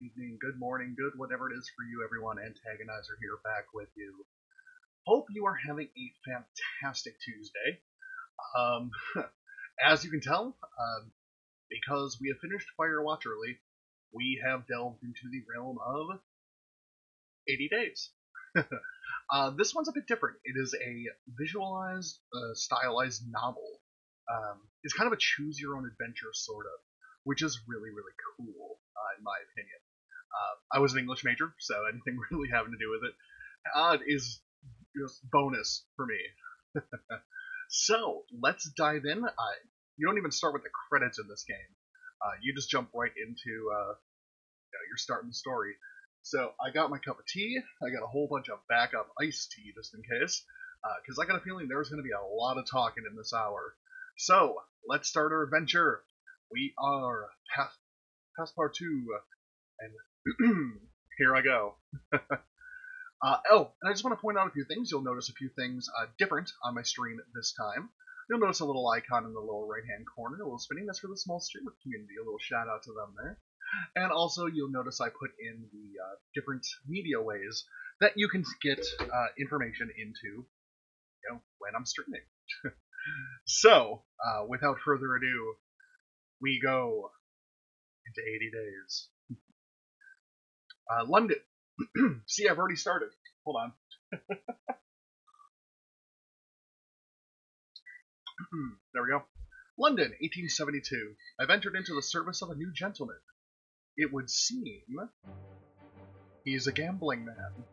Evening, good morning, good whatever it is for you, everyone. Antagonizer here back with you. Hope you are having a fantastic Tuesday. Um, as you can tell, because we have finished Firewatch early, we have delved into the realm of 80 Days. This one's a bit different. It is a visualized, stylized novel. It's kind of a choose your own adventure, sort of, which is really, really cool, in my opinion. I was an English major, so anything really having to do with it is just bonus for me. So let's dive in. You don't even start with the credits in this game. You just jump right into you're starting the story. So I got my cup of tea. I got a whole bunch of backup iced tea just in case, because I got a feeling there's going to be a lot of talking in this hour. So let's start our adventure. We are Passepartout, and here I go. And I just want to point out a few things. You'll notice a few things different on my stream this time. You'll notice a little icon in the lower right-hand corner, a little spinning. That's for the small streamer community. A little shout-out to them there. And also, you'll notice I put in the different media ways that you can get information into, when I'm streaming. So, without further ado, we go into 80 days. London. See, I've already started. Hold on. There we go. London, 1872. I've entered into the service of a new gentleman. It would seem he's a gambling man.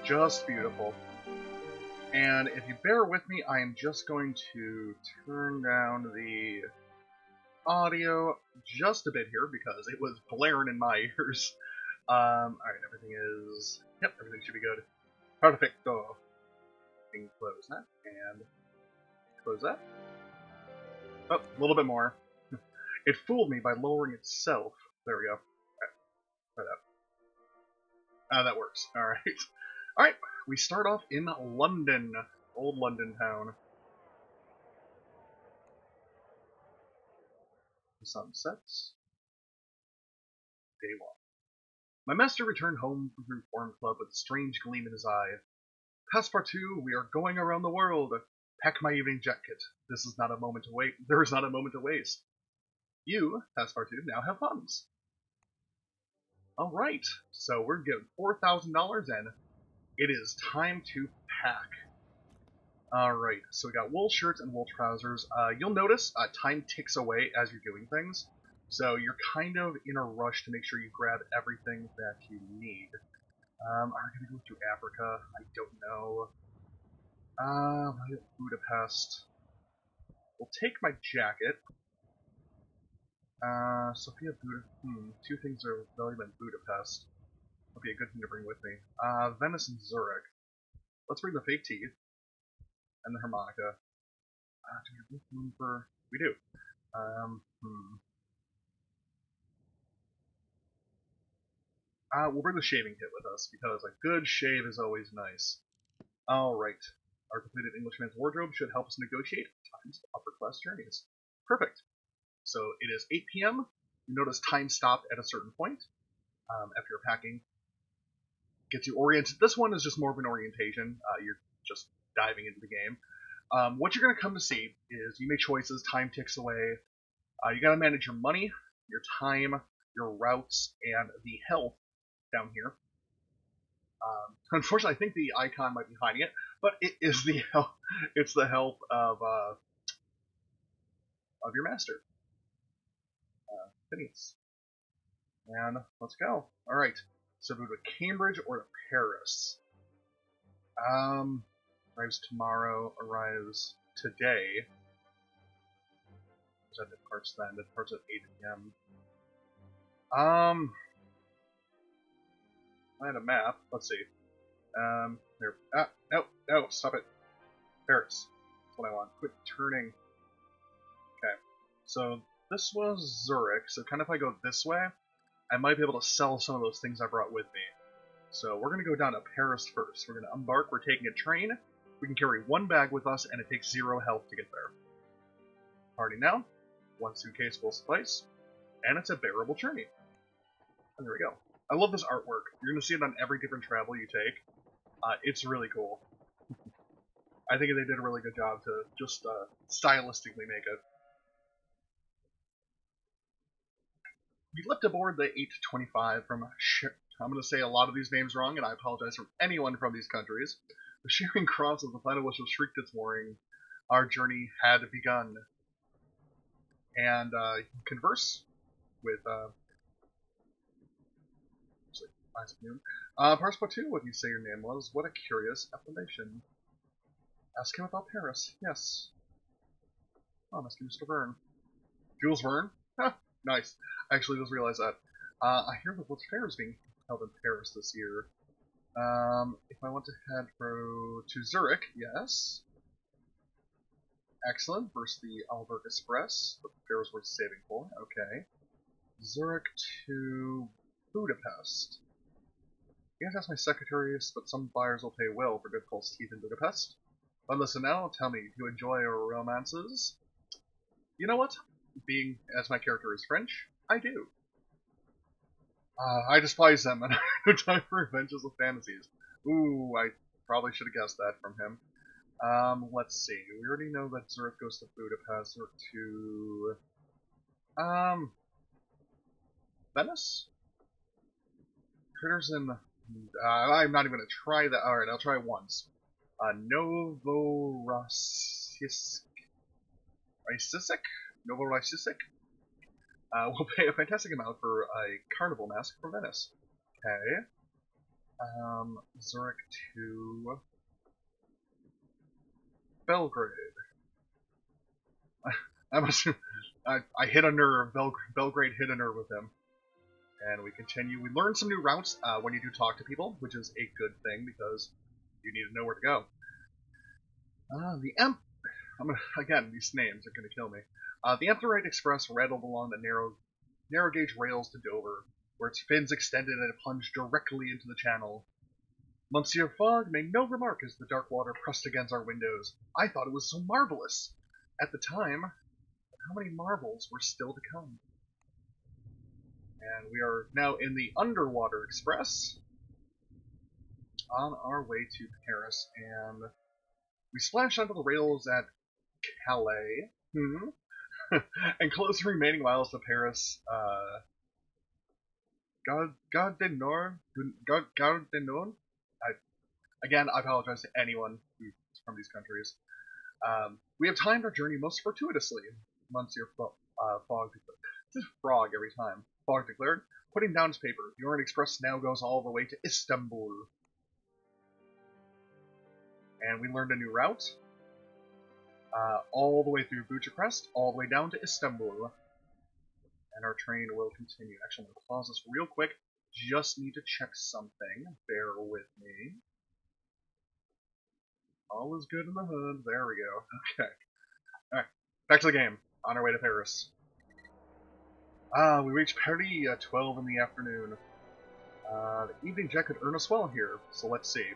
Just beautiful. And if you bear with me, I am just going to turn down the audio just a bit here because it was blaring in my ears. Alright, everything is... Yep, everything should be good. Perfecto. And close that, and close that. Oh, a little bit more. It fooled me by lowering itself. There we go. Alright, try that. That works. Alright. Alright, we start off in London. Old London town. The sun sets. Day 1. My master returned home from the Reform Club with a strange gleam in his eye. Passepartout, we are going around the world. Pack my evening jacket. This is not a moment to wait. There is not a moment to waste. You, Passepartout, now have funds. Alright, so we're given $4,000 in. It is time to pack. Alright, so we got wool shirts and wool trousers. You'll notice time ticks away as you're doing things, so you're kind of in a rush to make sure you grab everything that you need. Are we going to go through Africa? I don't know. Budapest. We'll take my jacket. Sophia Budapest. Two things are valuable in Budapest. Would be a good thing to bring with me. Venice and Zurich. Let's bring the fake teeth. And the harmonica. Do we have room for... We do. We'll bring the shaving kit with us, because a good shave is always nice. Alright. Our completed Englishman's wardrobe should help us negotiate times of upper-class journeys. Perfect. So it is 8 p.m. You notice time stopped at a certain point after you're packing. Gets you oriented. This one is just more of an orientation. You're just diving into the game. What you're going to come to see is you make choices, time ticks away. You got to manage your money, your time, your routes, and the health down here. Unfortunately, I think the icon might be hiding it, but it is the health. It's the health of your master, Phineas. And let's go. All right. So do we go to Cambridge or to Paris? Arrives tomorrow, arrives today. That departs then, that departs at 8 p.m. I had a map. Let's see. There. No, stop it. Paris. That's what I want. Quit turning. Okay. So this was Zurich. So kind of if I go this way, I might be able to sell some of those things I brought with me. So we're going to go down to Paris first. We're going to embark. We're taking a train. We can carry one bag with us, and it takes 0 health to get there. Party now. 1 suitcase will suffice. And it's a bearable journey. And there we go. I love this artwork. You're going to see it on every different travel you take. It's really cool. I think they did a really good job to just stylistically make it. We leapt aboard the 825 from... I'm going to say a lot of these names wrong, and I apologize from anyone from these countries. The Shearing Cross as the final whistle shrieked its warning. Our journey had begun. And you can converse with... Parspa2, what you say your name was. What a curious appellation. Ask him about Paris. Yes. Oh, must be Mr. Verne. Jules Verne? Huh, nice. I actually just realized that. I hear that World's Fair is being held in Paris this year. If I want to head to Zurich, yes. Excellent. Versus the Alberg Express. The fair is worth saving for. Okay. Zurich to Budapest. Can't ask my secretaries, but some buyers will pay well for good false teeth in Budapest. But listen now, tell me, do you enjoy romances? You know what? Being as my character is French, I do. I despise them, and I have no time for adventures of fantasies. Ooh, I probably should have guessed that from him. Let's see. We already know that Zurich goes to Budapest, or to... Venice? Critters in... I'm not even going to try that. Alright, I'll try once. Novorossiysk. Novorossiysk? We'll pay a fantastic amount for a carnival mask for Venice. Okay. Zurich to... Belgrade. I hit a nerve. Belgrade hit a nerve with him. And we continue. We learn some new routes when you do talk to people, which is a good thing because you need to know where to go. Again, these names are going to kill me. The Amphitrite Express rattled along the narrow gauge rails to Dover, where its fins extended and plunged directly into the channel. Monsieur Fogg made no remark as the dark water pressed against our windows. I thought it was so marvelous at the time, but how many marvels were still to come? And we are now in the Underwater Express on our way to Paris, and we splashed onto the rails at Calais, and close the remaining miles to Paris. Gare du Nord? Again, I apologize to anyone who's from these countries. We have timed our journey most fortuitously, Monsieur Fogg declared. This is Frog every time. Fogg declared, putting down his paper. The Orient Express now goes all the way to Istanbul. And we learned a new route. All the way through Bucharest, all the way down to Istanbul. And our train will continue. Actually, I'm going to pause this real quick. Just need to check something. Bear with me. All is good in the hood. There we go. Okay. Alright. Back to the game. On our way to Paris. We reached Paris at 12 in the afternoon. The evening jet could earn us well here, so let's see.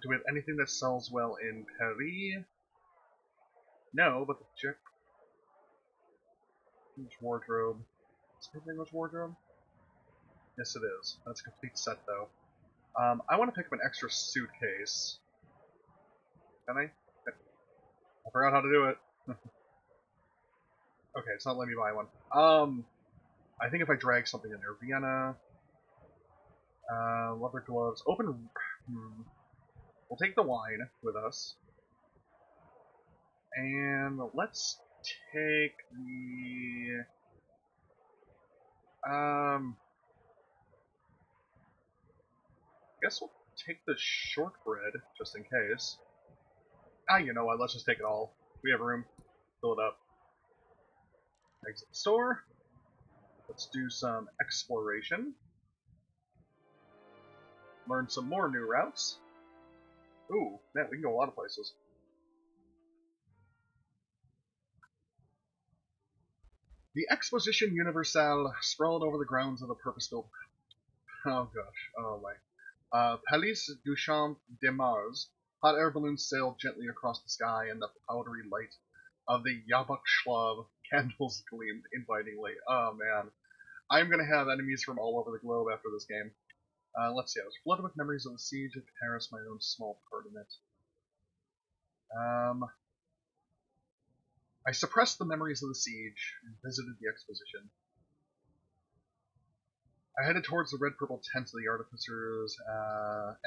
Do we have anything that sells well in Paris? No, but the jet... English wardrobe. Is it English wardrobe? Yes, it is. That's a complete set, though. I want to pick up an extra suitcase. Can I? I forgot how to do it. Okay, it's not letting me buy one. I think if I drag something in there, Vienna, leather gloves, open. We'll take the wine with us, and let's take the Guess we'll take the shortbread, just in case. You know what, let's just take it all. We have room. Fill it up. Exit the store. Let's do some exploration. Learn some more new routes. Ooh, man, we can go a lot of places. The Exposition Universelle sprawled over the grounds of the purpose-built... Oh gosh, oh my. Palais du Champ de Mars. Hot air balloons sailed gently across the sky, and the powdery light of the Yabak candles gleamed invitingly. Oh man. I'm gonna have enemies from all over the globe after this game. Let's see, I was flooded with memories of the siege of Paris, my own small part in it. I suppressed the memories of the siege and visited the exposition. I headed towards the red-purple tents of the Artificers'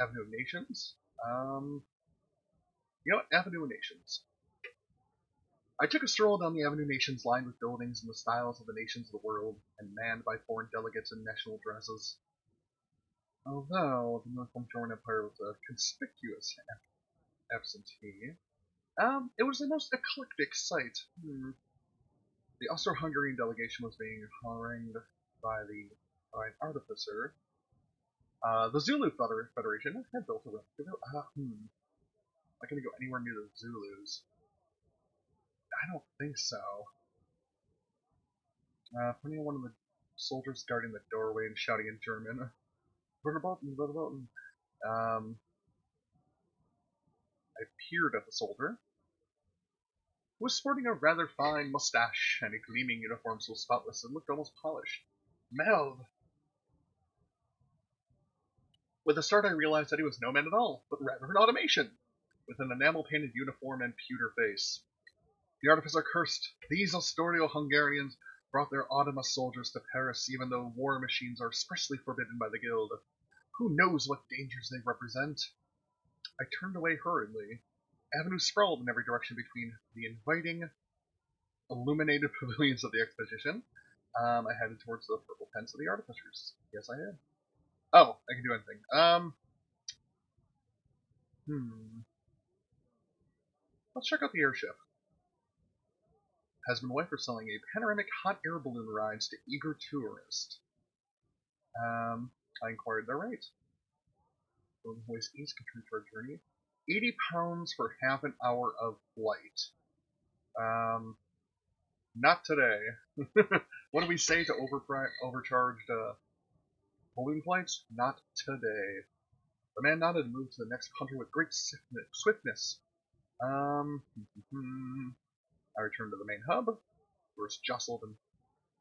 Avenue of Nations. You know what? Avenue of Nations. I took a stroll down the Avenue of Nations lined with buildings in the styles of the nations of the world and manned by foreign delegates in national dresses. Although the Northern German Empire was a conspicuous absentee, it was the most eclectic sight. The Austro-Hungarian delegation was being harangued by an artificer. The Zulu Federation had built a replica. I'm not going to go anywhere near the Zulus. I don't think so. Pointing at one of the soldiers guarding the doorway and shouting in German. Verboten. I peered at the soldier, who was sporting a rather fine mustache and a gleaming uniform so spotless it looked almost polished. Melv! With a start I realized that he was no man at all, but rather an automation, with an enamel-painted uniform and pewter face. The artificer cursed. These Astorio-Hungarians brought their Automa soldiers to Paris, even though war machines are expressly forbidden by the guild. Who knows what dangers they represent? I turned away hurriedly. Avenues sprawled in every direction between the inviting, illuminated pavilions of the exposition. I headed towards the purple tents of the artificers. Yes, I did. Oh, I can do anything. Let's check out the airship. Husband and wife are selling a panoramic hot air balloon rides to eager tourists. I inquired their rate. Golden Voice East contribute to our journey. £80 for half an hour of flight. Not today. What do we say to overcharged balloon flights? Not today. The man nodded and moved to the next country with great swiftness. I returned to the main hub. Tourists jostled and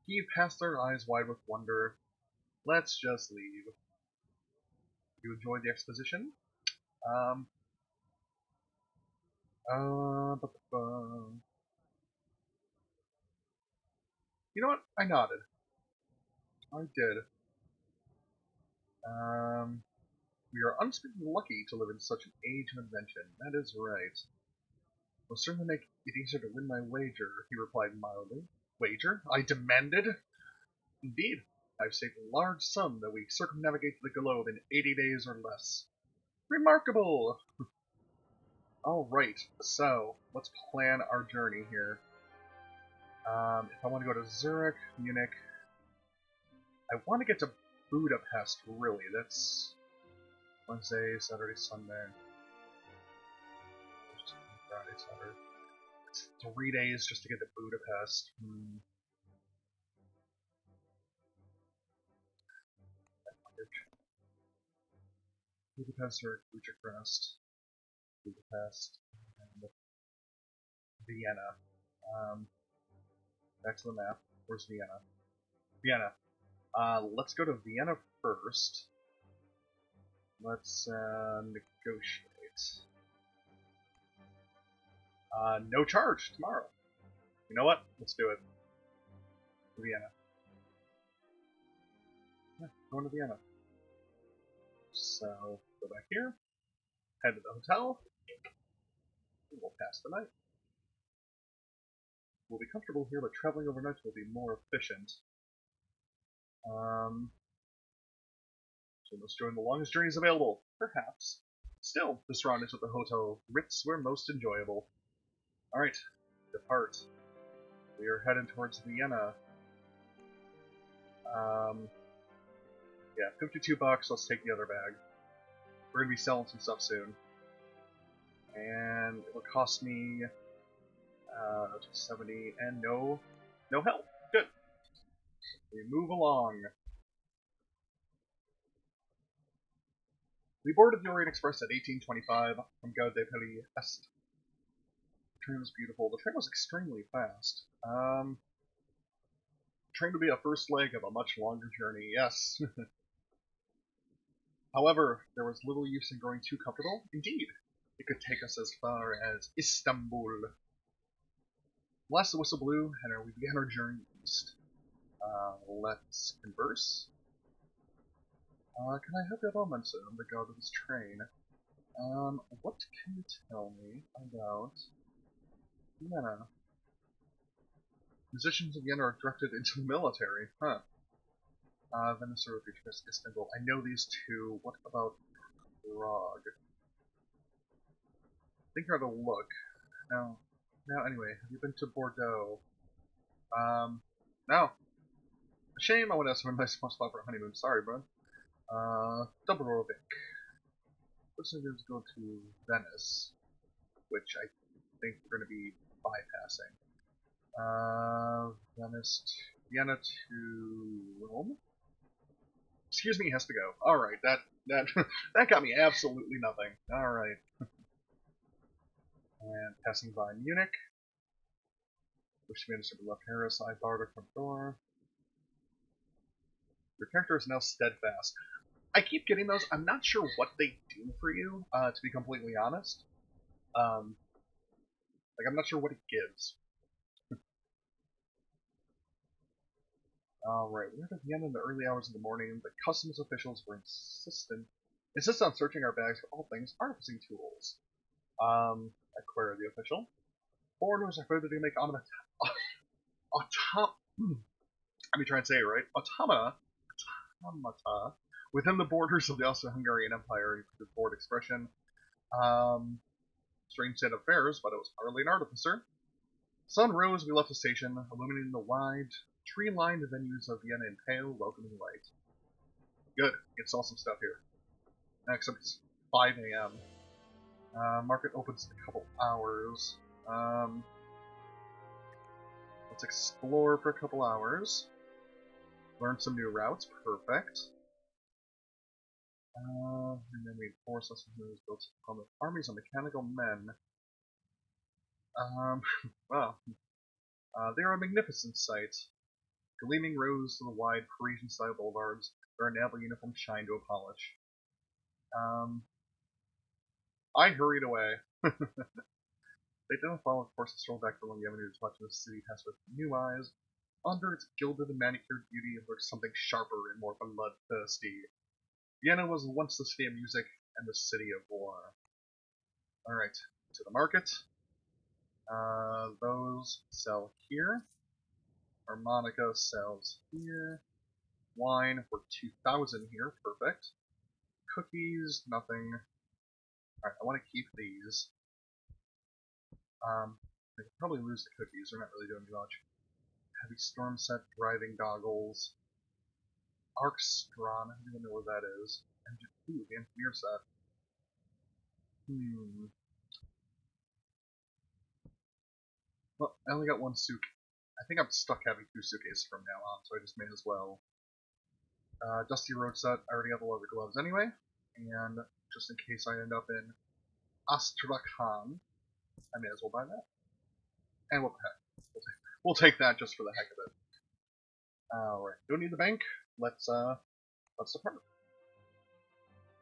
heaved past their eyes wide with wonder. Let's just leave. You enjoyed the exposition? You know what? I nodded. I did. We are unspeakably lucky to live in such an age of invention. That is right. Will certainly make it easier to win my wager, he replied mildly. Wager? I demanded. Indeed. I've saved a large sum that we circumnavigate the globe in 80 days or less. Remarkable! Alright, so, let's plan our journey here. If I want to go to Zurich, Munich, I want to get to Budapest, really. That's Wednesday, Saturday, Sunday. Friday, Saturday. It's 3 days just to get to Budapest. Budapest or Bucharest. Budapest and Vienna. Back to the map. Where's Vienna? Vienna. Let's go to Vienna first. Let's negotiate. No charge tomorrow. You know what? Let's do it. Vienna. Yeah, going to Vienna. So, go back here. Head to the hotel. We'll pass the night. We'll be comfortable here, but traveling overnight will be more efficient. So we must join the longest journeys available. Perhaps. Still, this round is at the Hotel Ritz were most enjoyable. Alright, depart. We are heading towards Vienna. Yeah, $52, let's take the other bag. We're gonna be selling some stuff soon. And it'll cost me 270 and no help. Good. We move along. We boarded the Orient Express at 1825 from Gare de Paris Est. The train was beautiful. The train was extremely fast. Train would be a first leg of a much longer journey, yes. However, there was little use in growing too comfortable. Indeed, it could take us as far as Istanbul. Last the whistle blew, and we began our journey east. Let's converse. Can I have a moment in regard to this train? What can you tell me about Vienna? Musicians of Vienna are directed into the military, huh? Venice or Istanbul. I know these two. What about Prague? I think I ought to look. No. Anyway, have you been to Bordeaux? No. A shame, I would have some nice spot for a honeymoon. Sorry, bro. Dubrovnik. Let's go to Venice, which I think we're going to be bypassing. Venice to Vienna to Rome. Excuse me, has to go. All right, that that got me absolutely nothing. All right. And passing by Munich. Wish me to left Harris. I barred a front door. Your character is now steadfast. I keep getting those. I'm not sure what they do for you, to be completely honest. Like, I'm not sure what it gives. Alright, we were at Vienna in the early hours of the morning. The customs officials were insistent on searching our bags for all things artificing tools. I queried the official. Foreigners are forbidden to make let me try and say it right. Automata within the borders of the Austro-Hungarian Empire, the board expression. Strange state of affairs, but it was hardly an artificer. Sun rose, we left the station, illuminating the wide, tree-lined venues of Vienna in pale, welcoming light. Good, get saw some stuff here. Except it's 5 a.m. Market opens in a couple hours. Let's explore for a couple hours. Learn some new routes, perfect. And then we force us to build some armies of mechanical men. Well, they are a magnificent sight. Gleaming rows of the wide Parisian-style boulevards, where naval uniforms shine to a polish. I hurried away. They didn't follow, of course, and strolled back along the avenue to watch the city pass with new eyes. Under its gilded and manicured beauty lurked something sharper and more bloodthirsty. Vienna was once the city of music and the city of war. Alright, to the market. Those sell here. Harmonica sells here. Wine for 2,000 here, perfect. Cookies, nothing. Alright, I want to keep these. I could probably lose the cookies, they're not really doing much. Heavy storm set, driving goggles. Arkstron, I don't even know what that is. Ooh, the engineer set. Well, I only got one suit. I think I'm stuck having 2 suitcases from now on, so I just may as well. Dusty road set, I already have the leather gloves anyway, and just in case I end up in Astrakhan, I may as well buy that. And what the heck, we'll take that just for the heck of it. Alright, don't need the bank, let's depart.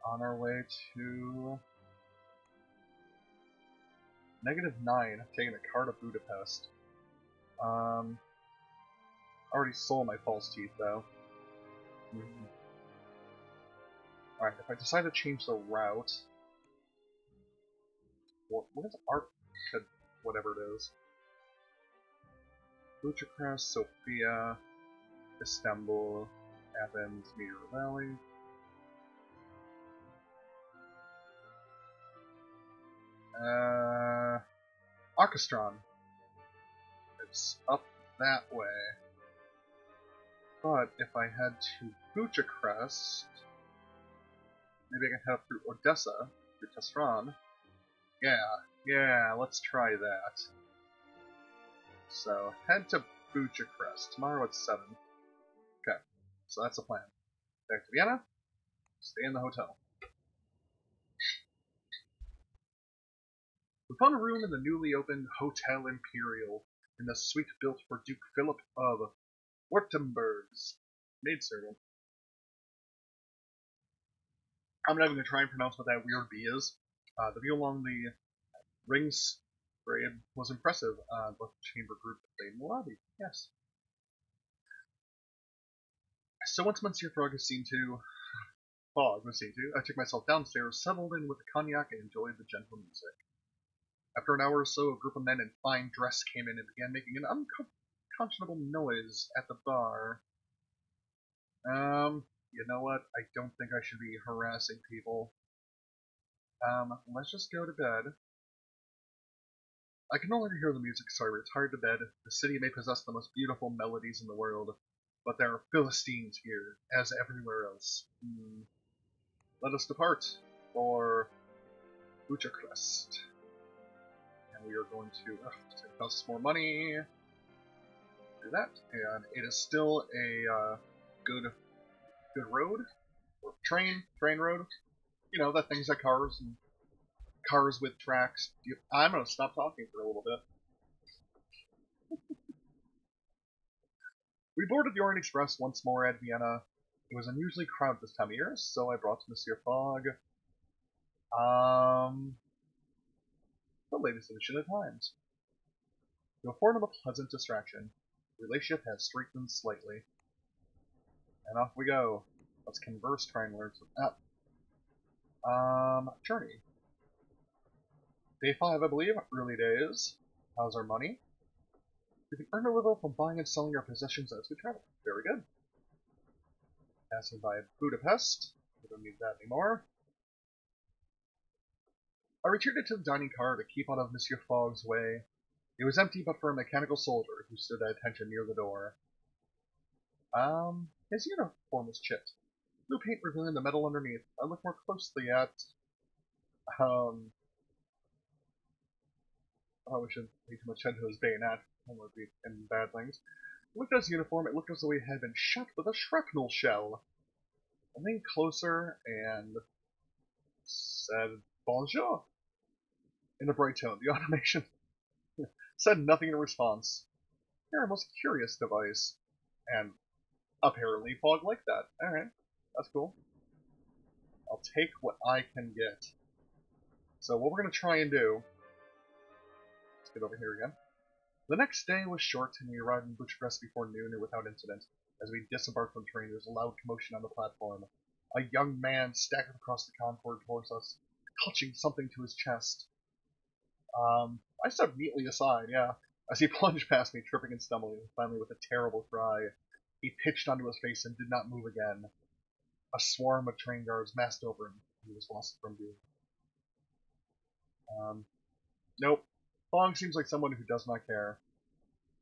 On our way to -9, taking a car to Budapest. Already sold my false teeth, though. Alright, if I decide to change the route... What is art? Whatever it is. Bucharest, Sofia, Istanbul, Athens, Meteor Valley. Orchestron. It's up that way. But if I head to Bucharest, maybe I can head up through Odessa, through Tesran. Yeah, let's try that. So, head to Bucharest, tomorrow at 7. Okay, so that's the plan. Back to Vienna, stay in the hotel. We found a room in the newly opened Hotel Imperial, in the suite built for Duke Philip of Württemberg's maidservant. I'm not even going to try and pronounce what that weird B is. The view along the rings parade was impressive, but the chamber group played in the lobby. Yes. So once Monsieur Fogg was seen to, I took myself downstairs, settled in with the cognac, and enjoyed the gentle music. After an hour or so, a group of men in fine dress came in and began making an unconscionable noise at the bar. You know what? I don't think I should be harassing people. Let's just go to bed. I can no longer hear the music, so I retired to bed. The city may possess the most beautiful melodies in the world, but there are Philistines here, as everywhere else. Let us depart for Bucharest. And we are going to cost us more money. Do that, and it is still a good road, or train road. You know, that things like cars and cars with tracks. I'm gonna stop talking for a little bit. We boarded the Orient Express once more at Vienna. It was unusually crowded this time of year, so I brought Monsieur Fogg the latest edition of Times. To afford him a pleasant distraction, the relationship has strengthened slightly. And off we go. Let's converse, try and learn some journey. Day 5, I believe, early days. How's our money? We can earn a little from buying and selling our possessions as we travel. Very good. Passing by Budapest. We don't need that anymore. I retreated to the dining car to keep out of Monsieur Fogg's way. It was empty but for a mechanical soldier who stood at attention near the door. His uniform was chipped. Blue paint revealing the metal underneath. I looked more closely at, we shouldn't pay too much attention to his bayonet. That would be in bad things. I looked at his uniform, it looked as though he had been shot with a shrapnel shell. I leaned closer and said, "Bonjour," in a bright tone. The automation said nothing in response. They're a most curious device. And apparently Fogg liked that. Alright, that's cool. I'll take what I can get. So what we're going to try and do... Let's get over here again. The next day was short, and we arrived in Bucharest before noon and without incident. As we disembarked from the train, there was a loud commotion on the platform. A young man staggered across the concord towards us, clutching something to his chest. I stepped neatly aside, yeah, as he plunged past me, tripping and stumbling, and finally with a terrible cry, he pitched onto his face and did not move again. A swarm of train guards massed over him. He was lost from view. Nope. Fogg seems like someone who does not care.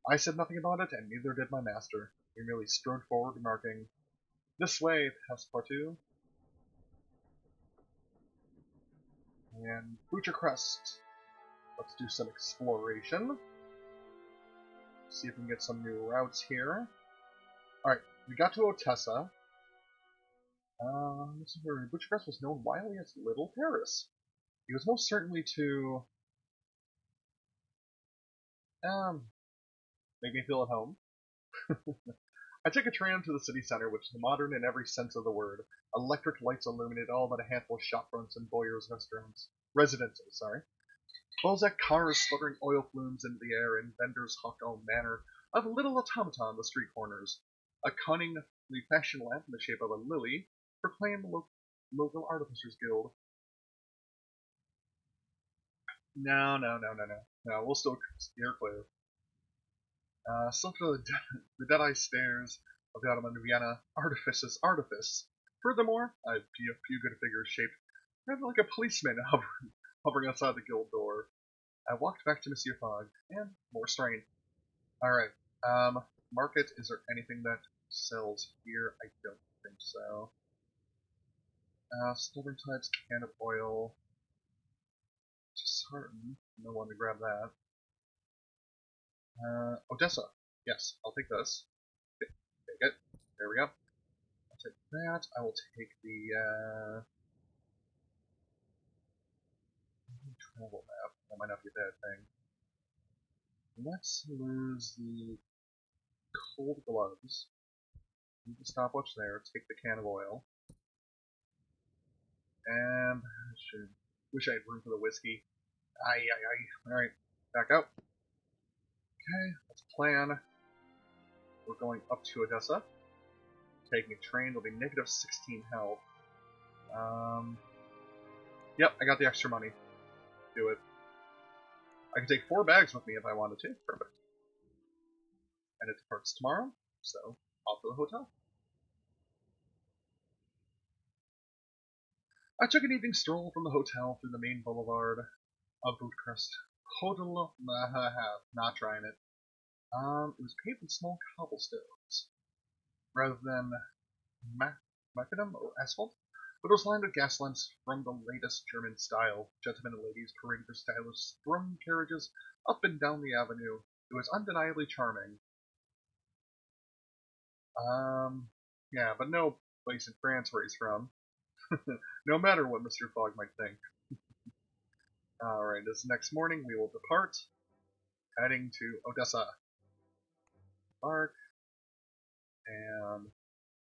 I said nothing about it, and neither did my master. He merely strode forward, remarking, "This way, Passepartout." And Bucharest. Let's do some exploration. See if we can get some new routes here. Alright, we got to Odessa. This is where Bucharest was known widely as Little Paris. It was most certainly to make me feel at home. I took a tram to the city center, which is modern in every sense of the word. Electric lights illuminate all but a handful of shopfronts and voyeurs' residences. Balzac cars sputtering oil flumes into the air, and vendors hawked all manner of little automata on the street corners. A cunningly fashioned lamp in the shape of a lily proclaimed the local artificers' guild. No, we'll still steer clear. Slip to the dead-eye stairs of the Ottoman Vienna. Artifice. Furthermore, a few good figures shaped rather like a policeman hovering hovering outside the guild door. I walked back to Monsieur Fogg, and more strain. Alright, market, is there anything that sells here? I don't think so. Stubborn types, can of oil. Disheartened, no one to grab that. Odessa, yes, I'll take this. Take it, there we go. I'll take that, I will take the, travel map, that might not be a bad thing. Let's lose the cold gloves. Leave the stopwatch there, take the can of oil. And wish I had room for the whiskey. Aye. Alright, back out. Okay, let's plan. We're going up to Odessa. Taking a train, there'll be negative 16 health. Yep, I got the extra money. Do it. I can take 4 bags with me if I wanted to. Perfect. And it departs tomorrow, so off to the hotel. I took an evening stroll from the hotel through the main boulevard of Budapest. Hotel, not trying it. It was paved with small cobblestones, rather than macadam or asphalt, but it was lined with gas lamps from the latest German style. Gentlemen and ladies paraded their stylish sprung carriages up and down the avenue. It was undeniably charming. Yeah, but no place in France where he's from. No matter what Mr. Fogg might think. Alright, this next morning we will depart, heading to Odessa. Park, and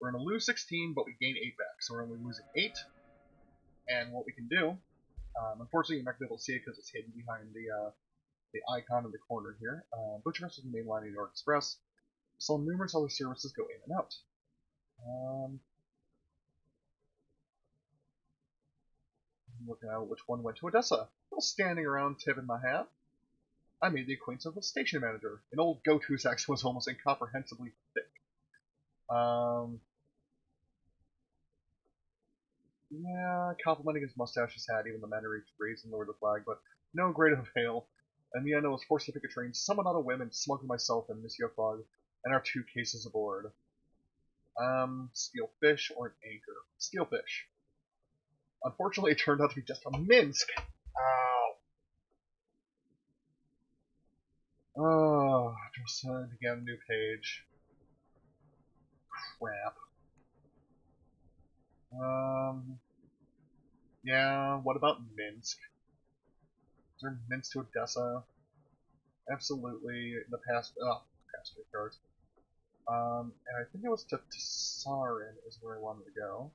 we're going to lose 16, but we gain 8 back, so we're only losing 8. And what we can do, unfortunately you're not going to be able to see it because it's hidden behind the icon in the corner here. Bucharest is the main line of New York Express. So numerous other services go in and out. Looking at which one went to Odessa. While standing around tipping my hat, I made the acquaintance of the station manager. An old goat whose accent was almost incomprehensibly thick. Yeah, complimenting his mustache his hat, even the manner he raised and lowered the flag, but no great avail. In the end, I was forced to pick a train, summon out a whim, and smuggle myself and Monsieur Fogg and our 2 cases aboard. Steel fish or an anchor? Steel fish. Unfortunately, it turned out to be just a Minsk. Ow. Oh, just to get a new page. Crap. Yeah, what about Minsk? Is there Minsk to Odessa? Absolutely. In the past, past cards. And I think it was to Tsarin is where I wanted to go.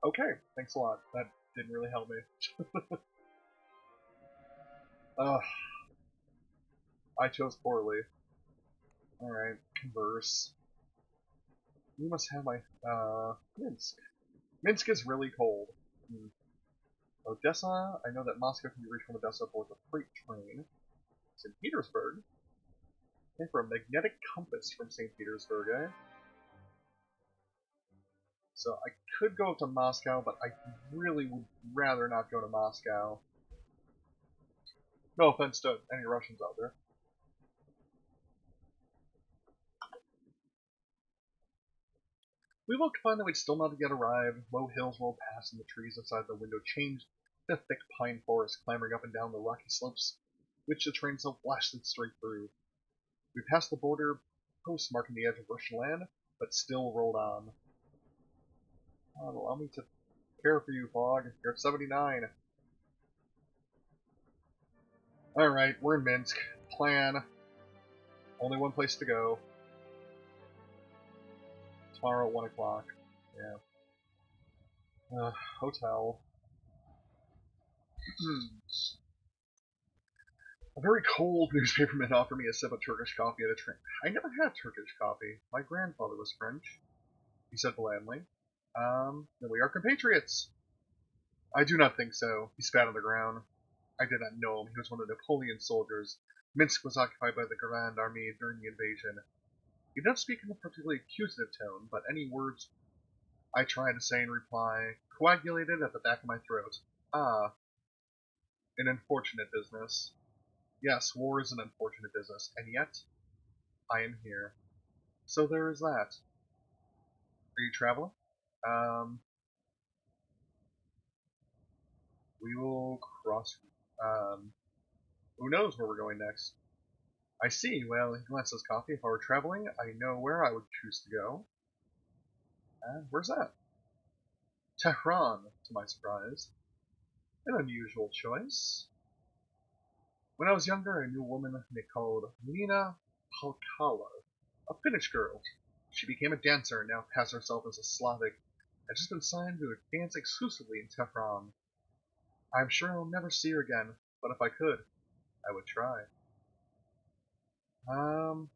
Okay, thanks a lot. That didn't really help me. I chose poorly. Alright, converse. You must have my, Minsk. Minsk is really cold. Odessa, I know that Moscow can be reached from Odessa aboard the freight train. St. Petersburg? Looking for a magnetic compass from St. Petersburg, eh? So I could go to Moscow, but I really would rather not go to Moscow. No offense to any Russians out there. We woke to find that we'd still not yet arrived. Low hills rolled past, and the trees outside the window changed to thick pine forest clambering up and down the rocky slopes, which the train so blasted straight through. We passed the border post marking the edge of Russian land, but still rolled on. Allow me to care for you, Fogg. You're 79. Alright, we're in Minsk. Plan. Only one place to go. Tomorrow at 1 o'clock. Yeah. Hotel. A very cold newspaperman offered me a sip of Turkish coffee at a train. I never had Turkish coffee. My grandfather was French. He said blandly. Then we are compatriots. I do not think so. He spat on the ground. I did not know him. He was one of Napoleon's soldiers. Minsk was occupied by the Grand Army during the invasion. He did not speak in a particularly accusative tone, but any words I tried to say in reply coagulated at the back of my throat. Ah, An unfortunate business. Yes, war is an unfortunate business, and yet, I am here. So there is that. Are you traveling? Um, we will cross. Um, who knows where we're going next? I see. Well, he wants his coffee. If I were traveling, I know where I would choose to go. Where's that? Tehran, to my surprise. An unusual choice. When I was younger, I knew a woman they called Nina Palkala, a Finnish girl. She became a dancer and now passes herself as a Slavic. I've just been signed to dance exclusively in Tehran. I'm sure I'll never see her again, but if I could, I would try. Um,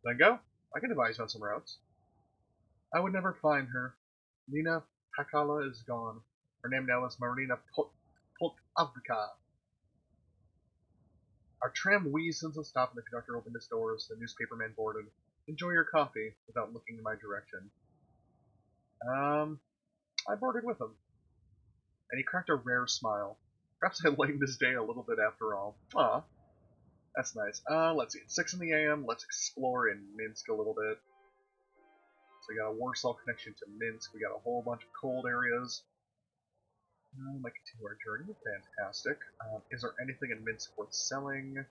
then go. I can advise you on some routes. I would never find her. Nina Pakala is gone. Her name now is Marina Polkavka. Our tram wheezed into a stop and the conductor opened his doors. The newspaperman boarded. Enjoy your coffee, without looking in my direction. I boarded with him. And he cracked a rare smile. Perhaps I lightened his day a little bit after all. Ah, that's nice. Let's see. It's 6 in the AM. Let's explore in Minsk a little bit. So we got a Warsaw connection to Minsk. We got a whole bunch of cold areas. Might continue our journey. Fantastic. Is there anything in Minsk worth selling?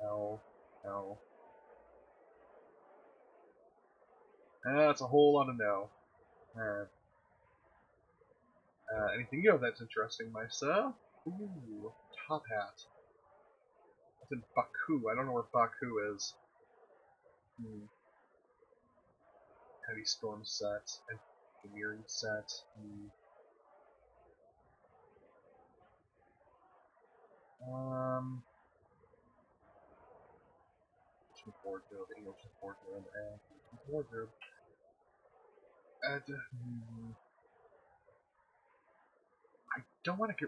No. No. That's a whole lot of no. Alright. Anything you have that's interesting, my sir? Ooh, top hat. That's in Baku. I don't know where Baku is. Heavy storm set. Engineering set. Ocean wardrobe, English wardrobe, and wardrobe. I don't want to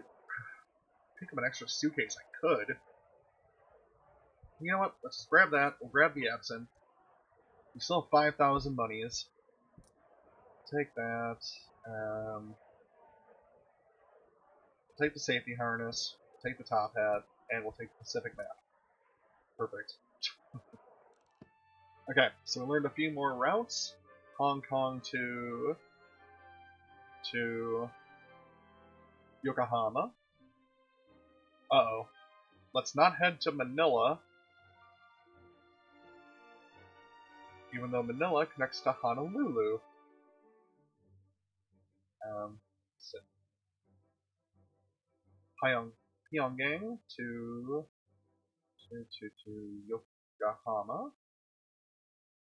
pick up an extra suitcase. I could. You know what? Let's just grab that. We'll grab the absinthe. We still have 5,000 monies. Take that. Take the safety harness. Take the top hat, and we'll take the Pacific map. Perfect. Okay, so we learned a few more routes. Hong Kong to Yokohama. Uh-oh. Let's not head to Manila, even though Manila connects to Honolulu. So Pyongyang to Yokohama.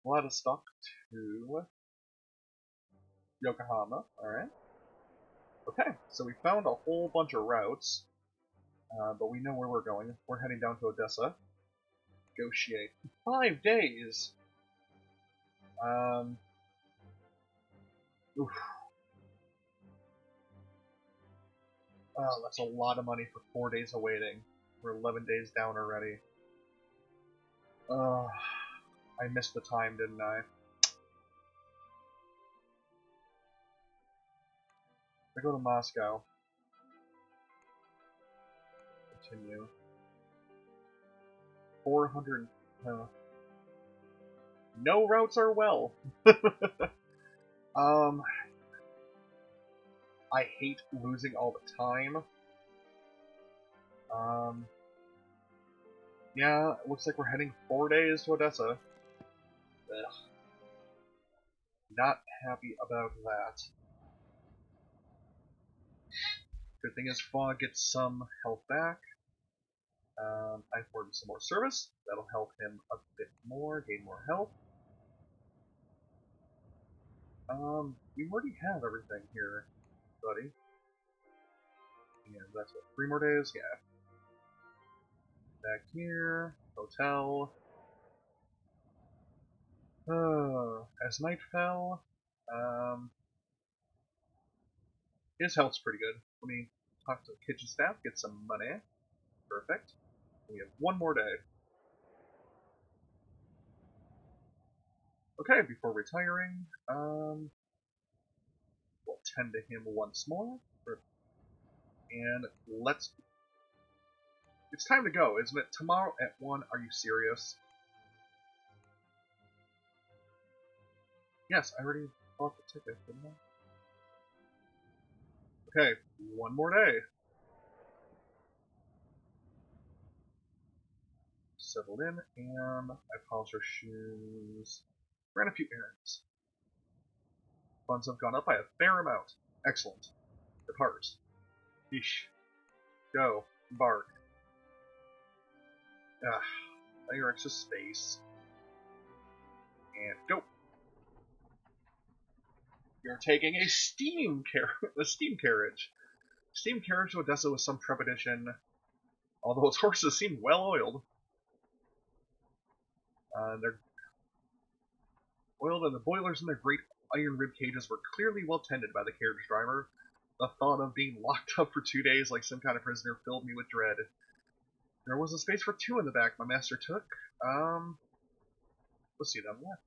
Vladivostok to Yokohama. Alright. Okay, so we found a whole bunch of routes, but we know where we're going. We're heading down to Odessa. Negotiate. 5 days! Oof. Oh, that's a lot of money for 4 days of waiting. We're 11 days down already. I missed the time, didn't I? I go to Moscow. Continue. 400. No routes are well. I hate losing all the time. Yeah, it looks like we're heading 4 days to Odessa. Ugh. Not happy about that. Good thing is Fog gets some health back. I afford some more service. That'll help him a bit more, gain more health. We already have everything here, buddy. And that's what, 3 more days? Yeah. Back here, hotel. As night fell, his health's pretty good. Let me talk to the kitchen staff, get some money. Perfect. We have 1 more day. Okay, before retiring, attend to him once more. And let's... It's time to go, isn't it? Tomorrow at 1, are you serious? Yes, I already bought the ticket, didn't I? Okay, one more day. Settled in, and I polished our shoes. Ran a few errands. Funds have gone up by a fair amount. Excellent. Depart. Yeesh. Go. Embark. Your extra space. And go. You're taking a steam carriage. Steam carriage to Odessa with some trepidation, although its horses seem well oiled. They're oiled, and the boilers in their great iron rib cages were clearly well tended by the carriage driver. The thought of being locked up for 2 days like some kind of prisoner filled me with dread. There was a space for 2 in the back my master took. Let's see them left.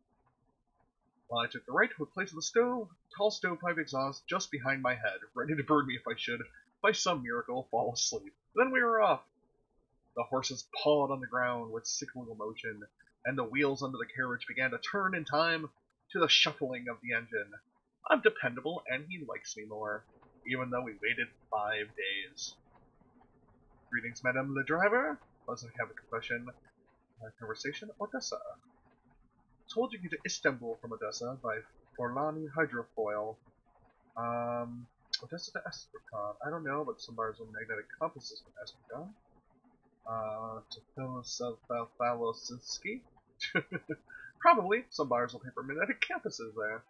Well, I took the right to a place of the stove, tall stovepipe exhaust just behind my head, ready to burn me if I should, by some miracle, fall asleep. Then we were off. The horses pawed on the ground with cyclical motion, and the wheels under the carriage began to turn in time to the shuffling of the engine. I'm dependable, and he likes me more, even though we waited 5 days. Greetings, Madame le Driver. Let's have a conversation. Odessa. Told you to get to Istanbul from Odessa by Forlani Hydrofoil. Odessa to Astrakhan. I don't know, but some bars with magnetic compasses from Astrakhan. To Falositsky. Probably. Some bars will pay for magnetic compasses there.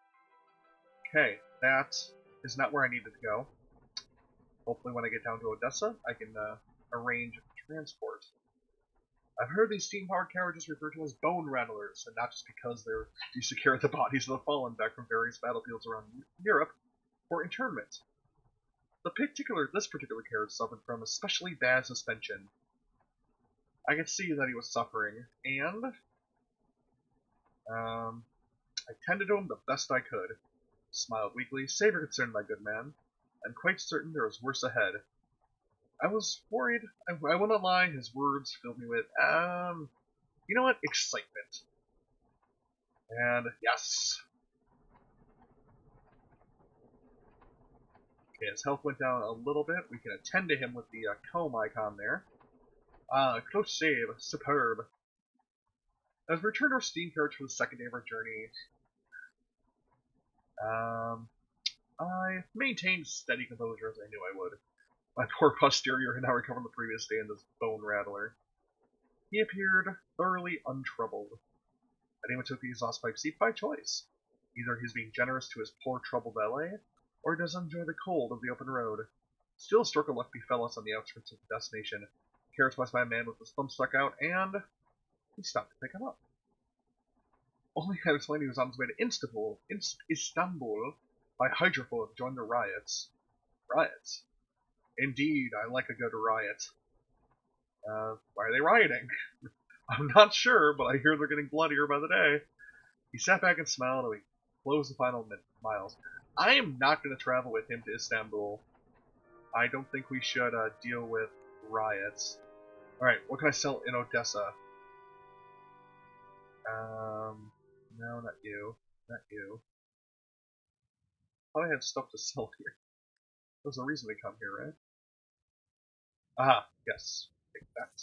Okay, that is not where I needed to go. Hopefully when I get down to Odessa, I can arrange transport. I've heard these steam-powered carriages referred to as bone rattlers, and not just because they're used to carry the bodies of the fallen back from various battlefields around Europe for internment. This particular carriage suffered from especially bad suspension. I could see that he was suffering, and I tended to him the best I could. Smiled weakly, save your concern, my good man. I'm quite certain there is worse ahead. I was worried. I will not lie, his words filled me with, you know what? Excitement. And, yes. Okay, his health went down a little bit. We can attend to him with the comb icon there. Close save. Superb. As we return to our steam carriage for the second day of our journey, I maintained steady composure as I knew I would. My poor posterior had now recovered from the previous day in this bone rattler. He appeared thoroughly untroubled. I even took the exhaust pipe seat by choice. Either he's being generous to his poor troubled valet, or he doesn't enjoy the cold of the open road. Still a stroke of luck befell us on the outskirts of the destination. Carriage passed by a man with his thumb stuck out, and we stopped to pick him up. Only I explained he was on his way to Istanbul by hydrofoil to join the riots. Riots? Indeed, I like a good riot. Why are they rioting? I'm not sure, but I hear they're getting bloodier by the day. He sat back and smiled, and we closed the final miles. I am not going to travel with him to Istanbul. I don't think we should deal with riots. Alright, what can I sell in Odessa? No, not you. Not you. I thought I had stuff to sell here. There's a reason we come here, right? Aha, yes. Take that.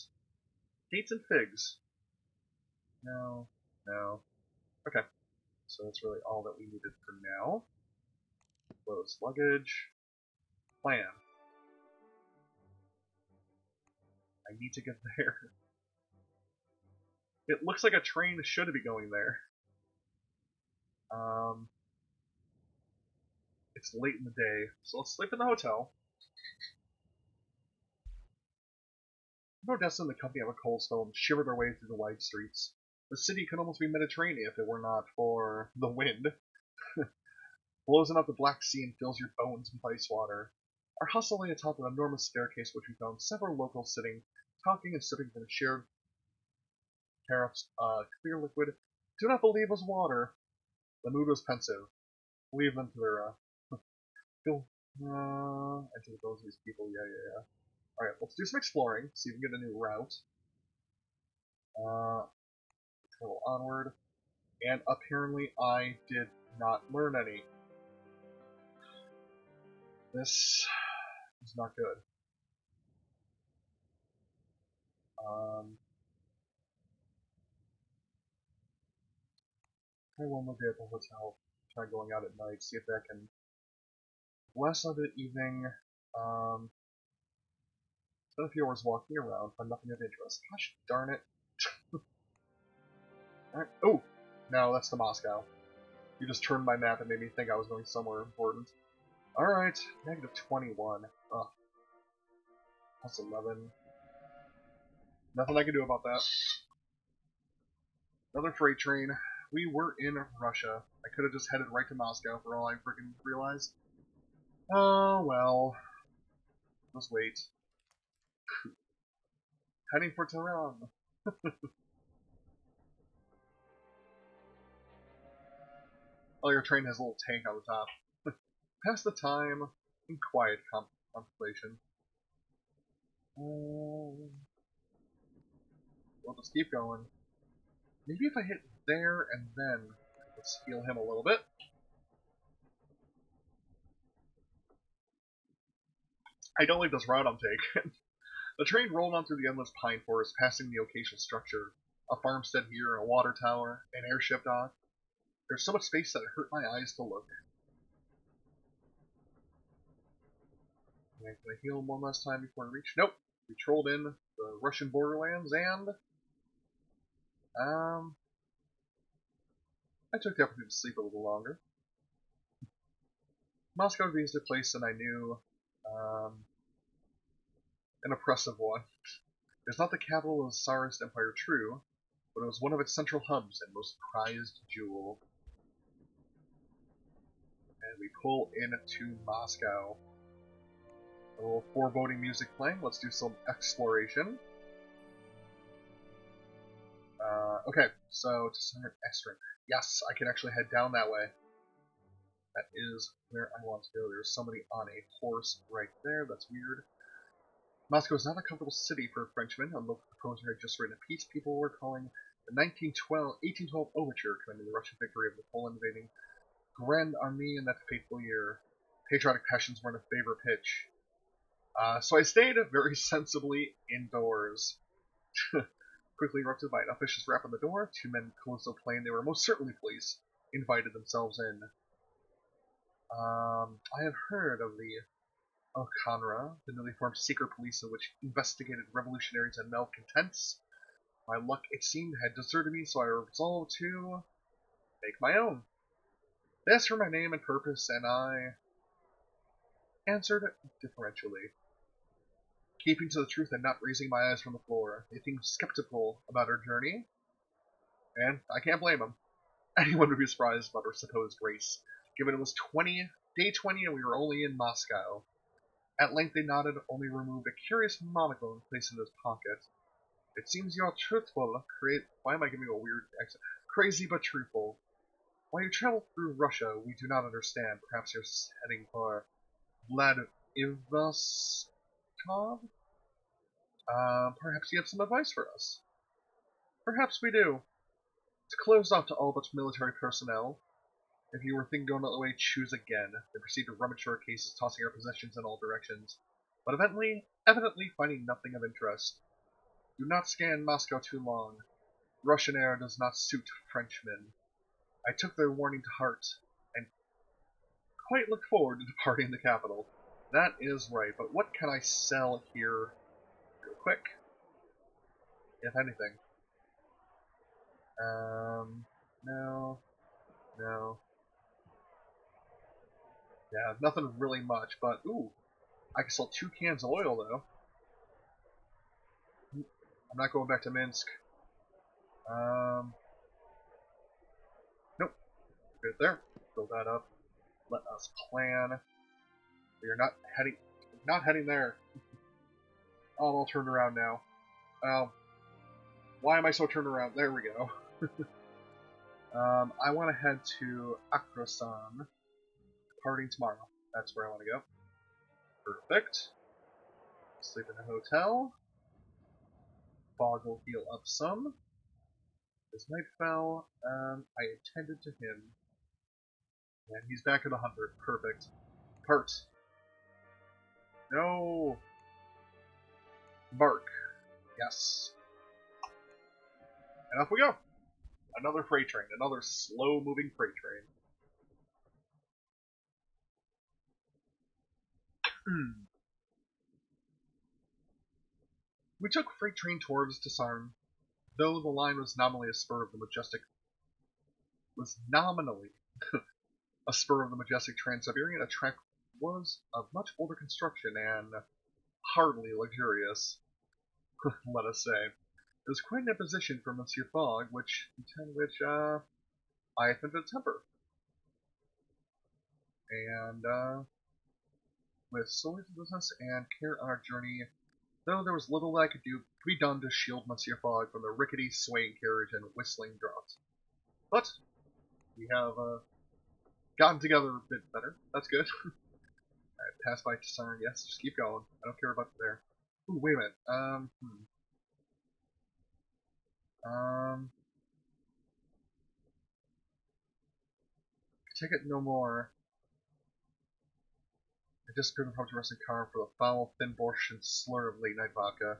Dates and figs. No, no. Okay. So that's really all that we needed for now. Close luggage. Plan. I need to get there. It looks like a train should be going there. It's late in the day, so let's sleep in the hotel. Odessa and the company of a cold stone shivered their way through the wide streets. The city could almost be Mediterranean if it were not for the wind. Blows out the Black Sea and fills your bones with ice water. Our hostel lay atop an enormous staircase, which we found several locals sitting, talking and sipping from a shared carafes, clear liquid. Do not believe was water. The mood was pensive. Leave them to their Go. Enter the bones of these people. Yeah. Alright, let's do some exploring. See if we can get a new route. Travel onward. And apparently I did not learn any. This is not good. I will look at the hotel. Try going out at night, see if that can less of the evening. Spend a few hours walking around, find nothing of interest. Gosh darn it. Alright. Oh! No, that's the Moscow. You just turned my map and made me think I was going somewhere important. Alright, negative 21. Ugh. Plus 11. Nothing I can do about that. Another freight train. We were in Russia. I could have just headed right to Moscow for all I freaking realized. Oh, well. Let's wait. Heading for Tehran. Oh, your train has a little tank on the top. Pass the time in quiet contemplation. We'll just keep going. Maybe if I hit there and then let's heal him a little bit. I don't like this route I'm taking. The train rolled on through the endless pine forest, passing the occasional structure. A farmstead here, a water tower, an airship dock. There's so much space that it hurt my eyes to look. Can I heal him one last time before I reach? Nope. We trolled in the Russian borderlands and I took the opportunity to sleep a little longer. Moscow would be a place that I knew, an oppressive one. It was not the capital of the Tsarist Empire, true, but it was one of its central hubs and most prized jewel. And we pull into Moscow. A little foreboding music playing. Let's do some exploration. Okay, so to summon Estrin. Yes, I can actually head down that way. That is where I want to go. There's somebody on a horse right there. That's weird. Moscow is not a comfortable city for a Frenchman. A local composer had just written a piece people were calling the 1812 Overture, commending the Russian victory of the Poland invading Grand Army in that fateful year. Patriotic passions were in a favor pitch. So I stayed very sensibly indoors. Quickly interrupted by an officious rap on the door, two men closed so plain they were most certainly police, invited themselves in. I have heard of the Okhanra, the newly formed secret police in which investigated revolutionaries and malcontents. My luck, it seemed, had deserted me, so I resolved to make my own. They asked for my name and purpose, and I answered differentially. Keeping to the truth and not raising my eyes from the floor, they seemed skeptical about our journey, and I can't blame them. Anyone would be surprised about our supposed race, given it was day 20 and we were only in Moscow. At length they nodded, only removed a curious monocle and placed it in his pocket. It seems you are truthful. Why am I giving a weird accent? Crazy but truthful. While you travel through Russia, we do not understand. Perhaps you're heading for Vladivostok? Perhaps you have some advice for us. Perhaps we do. It's closed off to all but military personnel. If you were thinking going the way, choose again. They proceed to rummage through our cases, tossing our possessions in all directions, but evidently finding nothing of interest. Do not scan Moscow too long. Russian air does not suit Frenchmen. I took their warning to heart, and quite look forward to departing the capital. That is right, but what can I sell here real quick? If anything. No. Yeah, nothing really much, but, ooh, I can sell 2 cans of oil, though. I'm not going back to Minsk. Nope. Good there. Fill that up. Let us plan. We are not heading there. Oh, I'm all turned around now. Why am I so turned around? There we go. I want to head to Akrasan, departing tomorrow. That's where I want to go. Perfect. Sleep in a hotel. Fog will heal up some. As night fell, I attended to him. And he's back at 100. Perfect. Part. No! Bark. Yes. And off we go! Another freight train. Another slow-moving freight train. We took freight train towards Tisarn, though the line was nominally a spur of the majestic Trans-Siberian. A track was of much older construction and hardly luxurious, let us say. It was quite an imposition for Monsieur Fogg, which I attempted to temper. And with solicitousness and care on our journey, though there was little that I could be done to shield Monsieur Fogg from the rickety swaying carriage and whistling draught. But we have gotten together a bit better. That's good. Alright, pass by Tisarn. Yes, just keep going. I don't care about there. Ooh, wait a minute. Ticket no more. I disappeared in the to resting car for the foul, thin borscht and slur of late night vodka.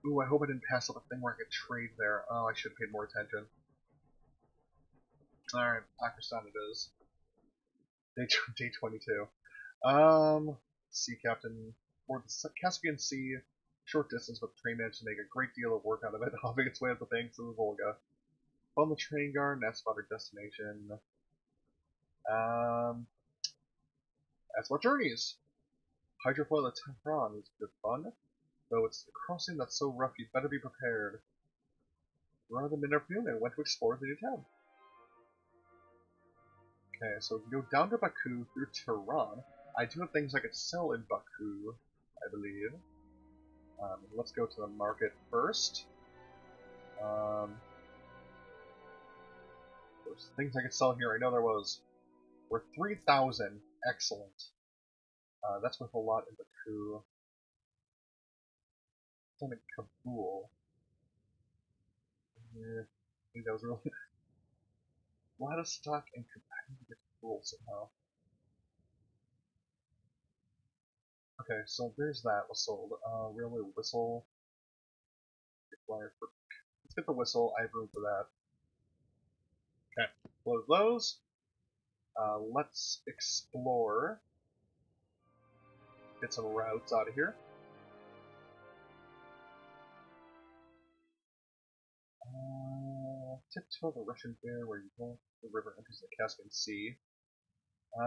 Ooh, I hope I didn't pass up a thing where I could trade there. Oh, I should have paid more attention. Alright, Akherstan it is. Day 22. Sea Captain. For the Caspian Sea, short distance, but the train managed to make a great deal of work out of it, hopping its way up the banks of the Volga. Found the train guard, and that's about our destination. That's what journeys. Hydrofoil at Tehran is good fun, though it's the crossing that's so rough you'd better be prepared. Around the mid-afternoon, I went to explore the new town. Okay, so we can go down to Baku through Tehran. I do have things I could sell in Baku, I believe. Let's go to the market first. There's things I could sell here. I know there was. We're 3,000. Excellent. That's worth a lot in Baku. Some in Kabul. Yeah, I think that was really a lot of stock in Kabul. I need to get to Kabul somehow. Okay, so there's that was sold. Railway whistle. Let's get the whistle. I have room for that. Okay, close those. Let's explore. Get some routes out of here. Tiptoe the Russian Bear, where you go. The river enters the Caspian Sea. I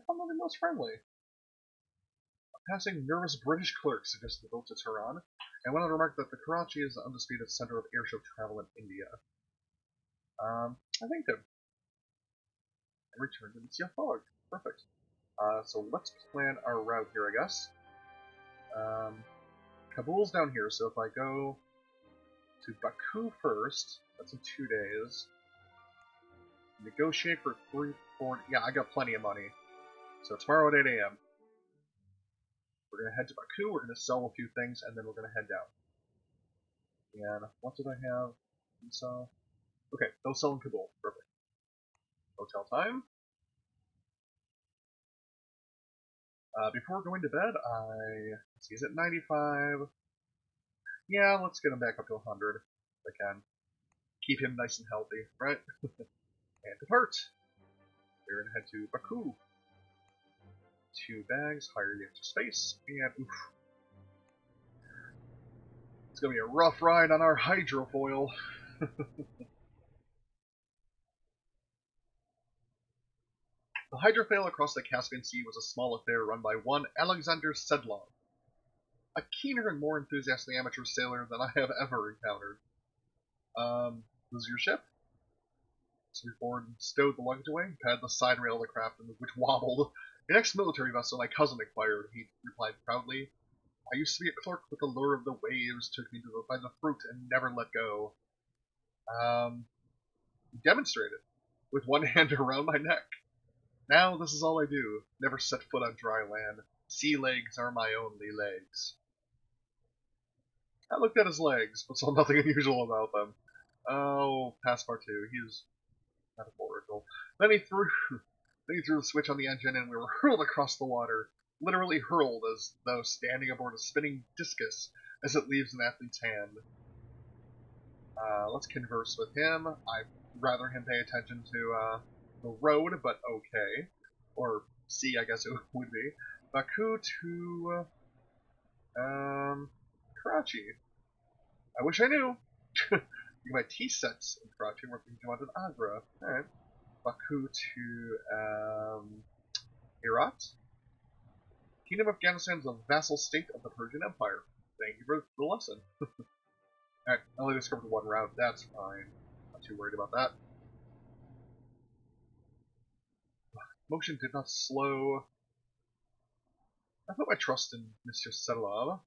found nothing most friendly. A passing nervous British clerk suggested the boat to Tehran, and went on to remark that the Karachi is the undisputed center of airship travel in India. I thanked him. And returned to Monsieur Fogg. Perfect. So let's plan our route here, I guess. Kabul's down here, so if I go to Baku first, that's in 2 days. Negotiate for 340. Yeah, I got plenty of money. So tomorrow at 8 a.m. We're going to head to Baku, we're going to sell a few things, and then we're going to head down. And what did I have? So, okay, they'll sell in Kabul. Perfect. Hotel time. Before going to bed, let's see, is it 95? Yeah, let's get him back up to 100 if I can. Keep him nice and healthy, right? And depart. We're going to head to Baku. 2 bags, hire the extra space, and oof. It's going to be a rough ride on our hydrofoil. The hydrofoil across the Caspian Sea was a small affair run by one Alexander Sedlov, a keener and more enthusiastic amateur sailor than I have ever encountered. This is your ship? So we boarded and stowed the luggage away, patted the side rail of the craft, which wobbled. An ex-military vessel my cousin acquired, he replied proudly. I used to be a clerk, but the lure of the waves took me by the throat and never let go. He demonstrated, with one hand around my neck. Now this is all I do. Never set foot on dry land. Sea legs are my only legs. I looked at his legs, but saw nothing unusual about them. Oh, Passepartout, he was metaphorical. Then he threw the switch on the engine and we were hurled across the water. Literally hurled as though standing aboard a spinning discus as it leaves an athlete's hand. Let's converse with him. I'd rather him pay attention to the road, but okay. Or sea, I guess it would be. Baku to Karachi. I wish I knew. You my tea sets in Karachi. We're thinking about an Agra. Alright. Baku to Herat. Kingdom of Afghanistan is a vassal state of the Persian Empire. Thank you for the lesson. Alright, I only discovered one route. That's fine. Not too worried about that. Motion did not slow. I put my trust in Mr. Sedlov.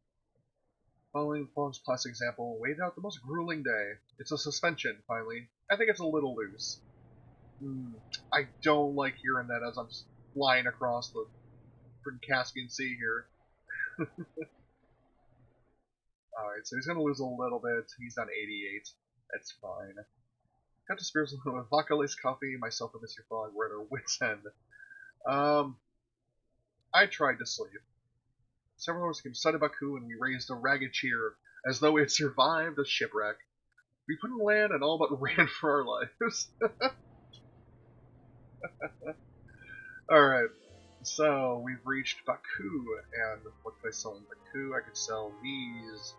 Following Fallon's classic example, waited out the most grueling day. It's a suspension, finally. I think it's a little loose. I don't like hearing that as I'm flying across the freaking Caspian Sea here. Alright, so he's gonna lose a little bit. He's on 88. That's fine. Got to Spears with vodka laced coffee, myself and Mr. Fogg were at our wits' end. I tried to sleep. Several of us came sight of Baku and we raised a ragged cheer, as though we had survived a shipwreck. We put in land and all but ran for our lives. Alright, so we've reached Baku, and what could I sell in Baku? I could sell these.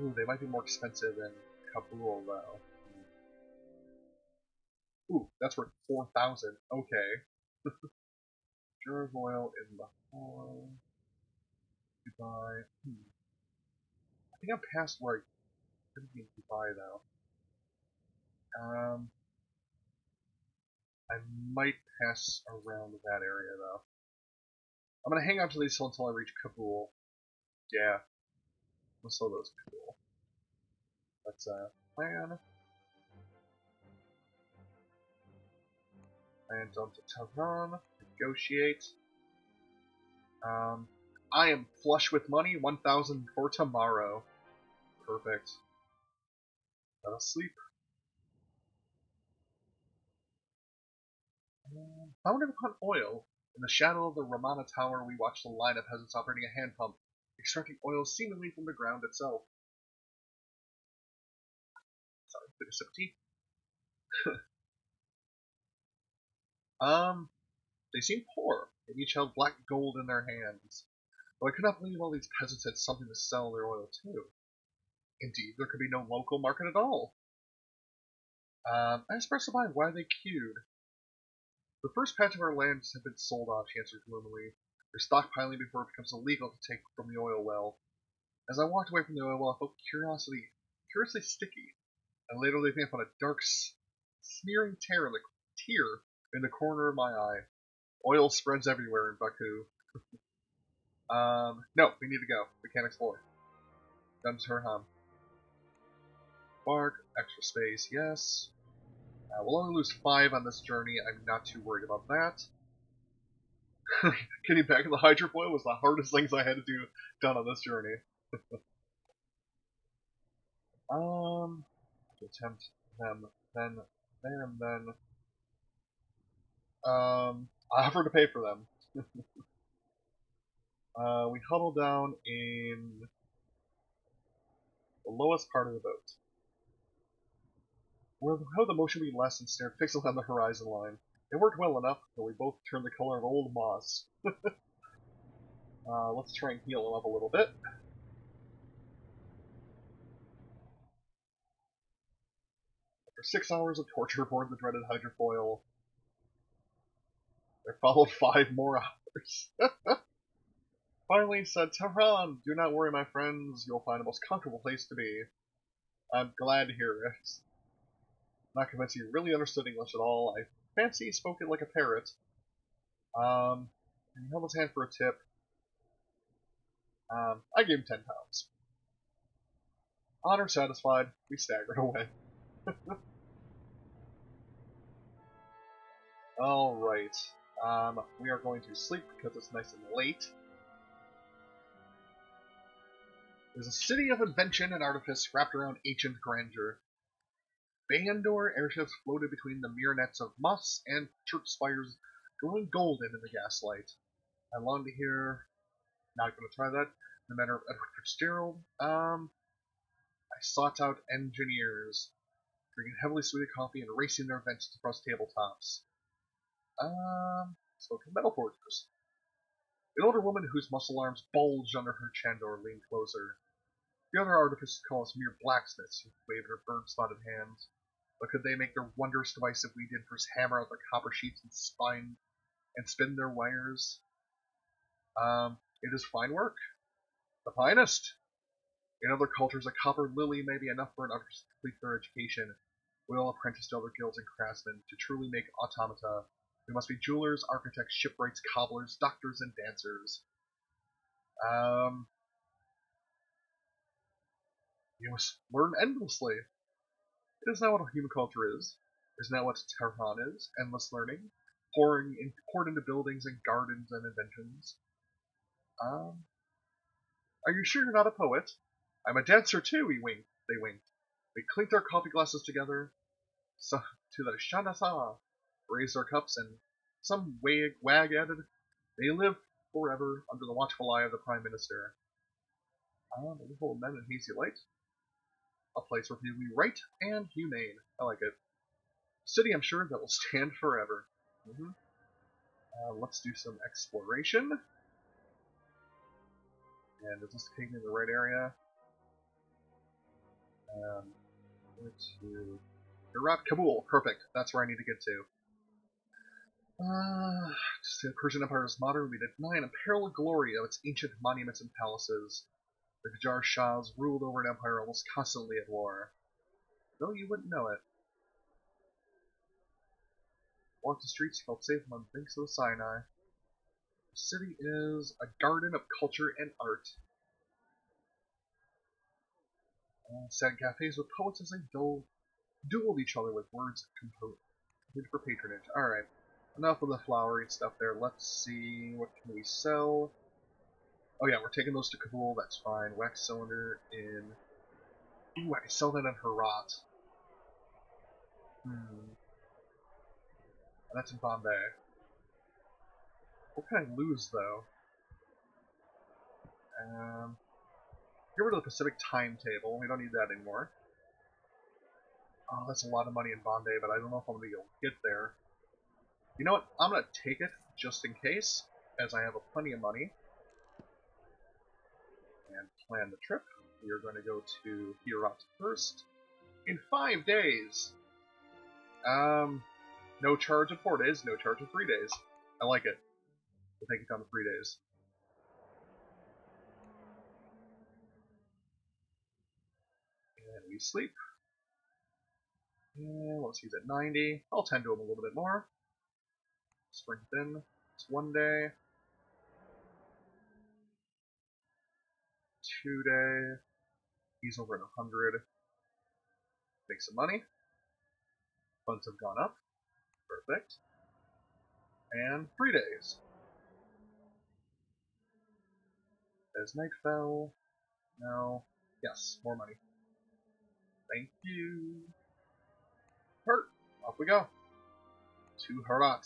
Ooh, they might be more expensive than Kabul, though. Ooh, that's worth 4,000. Okay. Jar of oil in Lahore. Dubai. I think I'm past where I couldn't be in Dubai, though. I might pass around that area, though. I'm gonna hang on to these until I reach Kabul. Yeah. Let's slow those Kabul. Let's, plan. And on to Tehran. Negotiate. I am flush with money. 1,000 for tomorrow. Perfect. Let us sleep. Founded upon oil, in the shadow of the Ramana Tower, we watched a line of peasants operating a hand pump, extracting oil seemingly from the ground itself. Sorry, bit of sip of tea. They seemed poor, and each held black gold in their hands. But I could not believe all these peasants had something to sell their oil to. Indeed, there could be no local market at all. I asked Percival why they queued. The first patch of our lands had been sold off, she answered gloomily. They're stockpiling before it becomes illegal to take from the oil well. As I walked away from the oil well, I felt curiously sticky, and later laid me up on a dark, smearing tear in the corner of my eye. Oil spreads everywhere in Baku. No, we need to go. We can't explore. Done to Turham. Bark, extra space, yes. We'll only lose 5 on this journey. I'm not too worried about that. Getting back in the hydrofoil was the hardest things I had to do done on this journey. To attempt them, then, there, and then. I offer to pay for them. We huddle down in the lowest part of the boat. We'll have the motion be less and stared fixedly on the horizon line. It worked well enough, but we both turned the color of old moss. Let's try and heal him up a little bit. After 6 hours of torture aboard the dreaded hydrofoil, there followed 5 more hours. Finally said, Tehran, do not worry, my friends. You'll find a most comfortable place to be. I'm glad to hear it. Not convinced he really understood English at all. I fancy he spoke it like a parrot. And he held his hand for a tip. I gave him £10. Honor satisfied, we staggered away. Alright. We are going to sleep because it's nice and late. There's a city of invention and artifice wrapped around ancient grandeur. Bandor airships floated between the mere nets of moss and church spires, glowing golden in the gaslight. I long to hear. Not going to try that. The matter of Edward Fitzgerald. I sought out engineers, drinking heavily sweetened coffee and racing their inventions across tabletops. So to metal forgers. An older woman whose muscle arms bulged under her chandor leaned closer. The other artificers call us mere blacksmiths who waved her bird-spotted hands. But could they make their wondrous device if we did first hammer out their copper sheets and spin their wires? It is fine work. The finest. In other cultures, a copper lily may be enough for an artist to complete their education. We all apprentice to other guilds and craftsmen to truly make automata. We must be jewelers, architects, shipwrights, cobblers, doctors, and dancers. You must learn endlessly. It is not what human culture is. It is not what Tehran is. Endless learning, poured into buildings and gardens and inventions. Are you sure you're not a poet? I'm a dancer too, They winked. We clinked our coffee glasses together. So, to the Shanasa, raised our cups, and some wag added, They live forever under the watchful eye of the Prime Minister. The little men in hazy light. A place where people be right and humane. I like it. City, I'm sure, that will stand forever. Let's do some exploration. And is this taking me in the right area? To Herat, Kabul. Perfect. That's where I need to get to. To say the Persian Empire is modern, we deny an unparalleled glory of its ancient monuments and palaces. The Qajar Shahs ruled over an empire almost constantly at war. Though you wouldn't know it. Walked the streets, felt safe among the banks of the Sinai. The city is a garden of culture and art. Sat in cafes with poets as they dueled each other with words composed for patronage. Alright, enough of the flowery stuff there. Let's see, what can we sell? Oh yeah, we're taking those to Kabul, that's fine. Wax cylinder in... Ooh, I can sell that in Herat. That's in Bombay. What can I lose, though? Get rid of the Pacific timetable. We don't need that anymore. Oh, that's a lot of money in Bombay, but I don't know if I'm going to be able to get there. You know what? I'm going to take it, just in case, as I have plenty of money. And plan the trip. We are going to go to Herat first. In 5 days! No charge in 4 days, no charge in 3 days. I like it. We'll take it down to 3 days. And we sleep. And let's use at 90. I'll tend to him a little bit more. Strengthen. It's 1 day. 2 day. He's over at 100. Make some money. Funds have gone up. Perfect. And 3 days. As night fell. No. Yes, more money. Thank you. Hurt. Off we go. To Herat.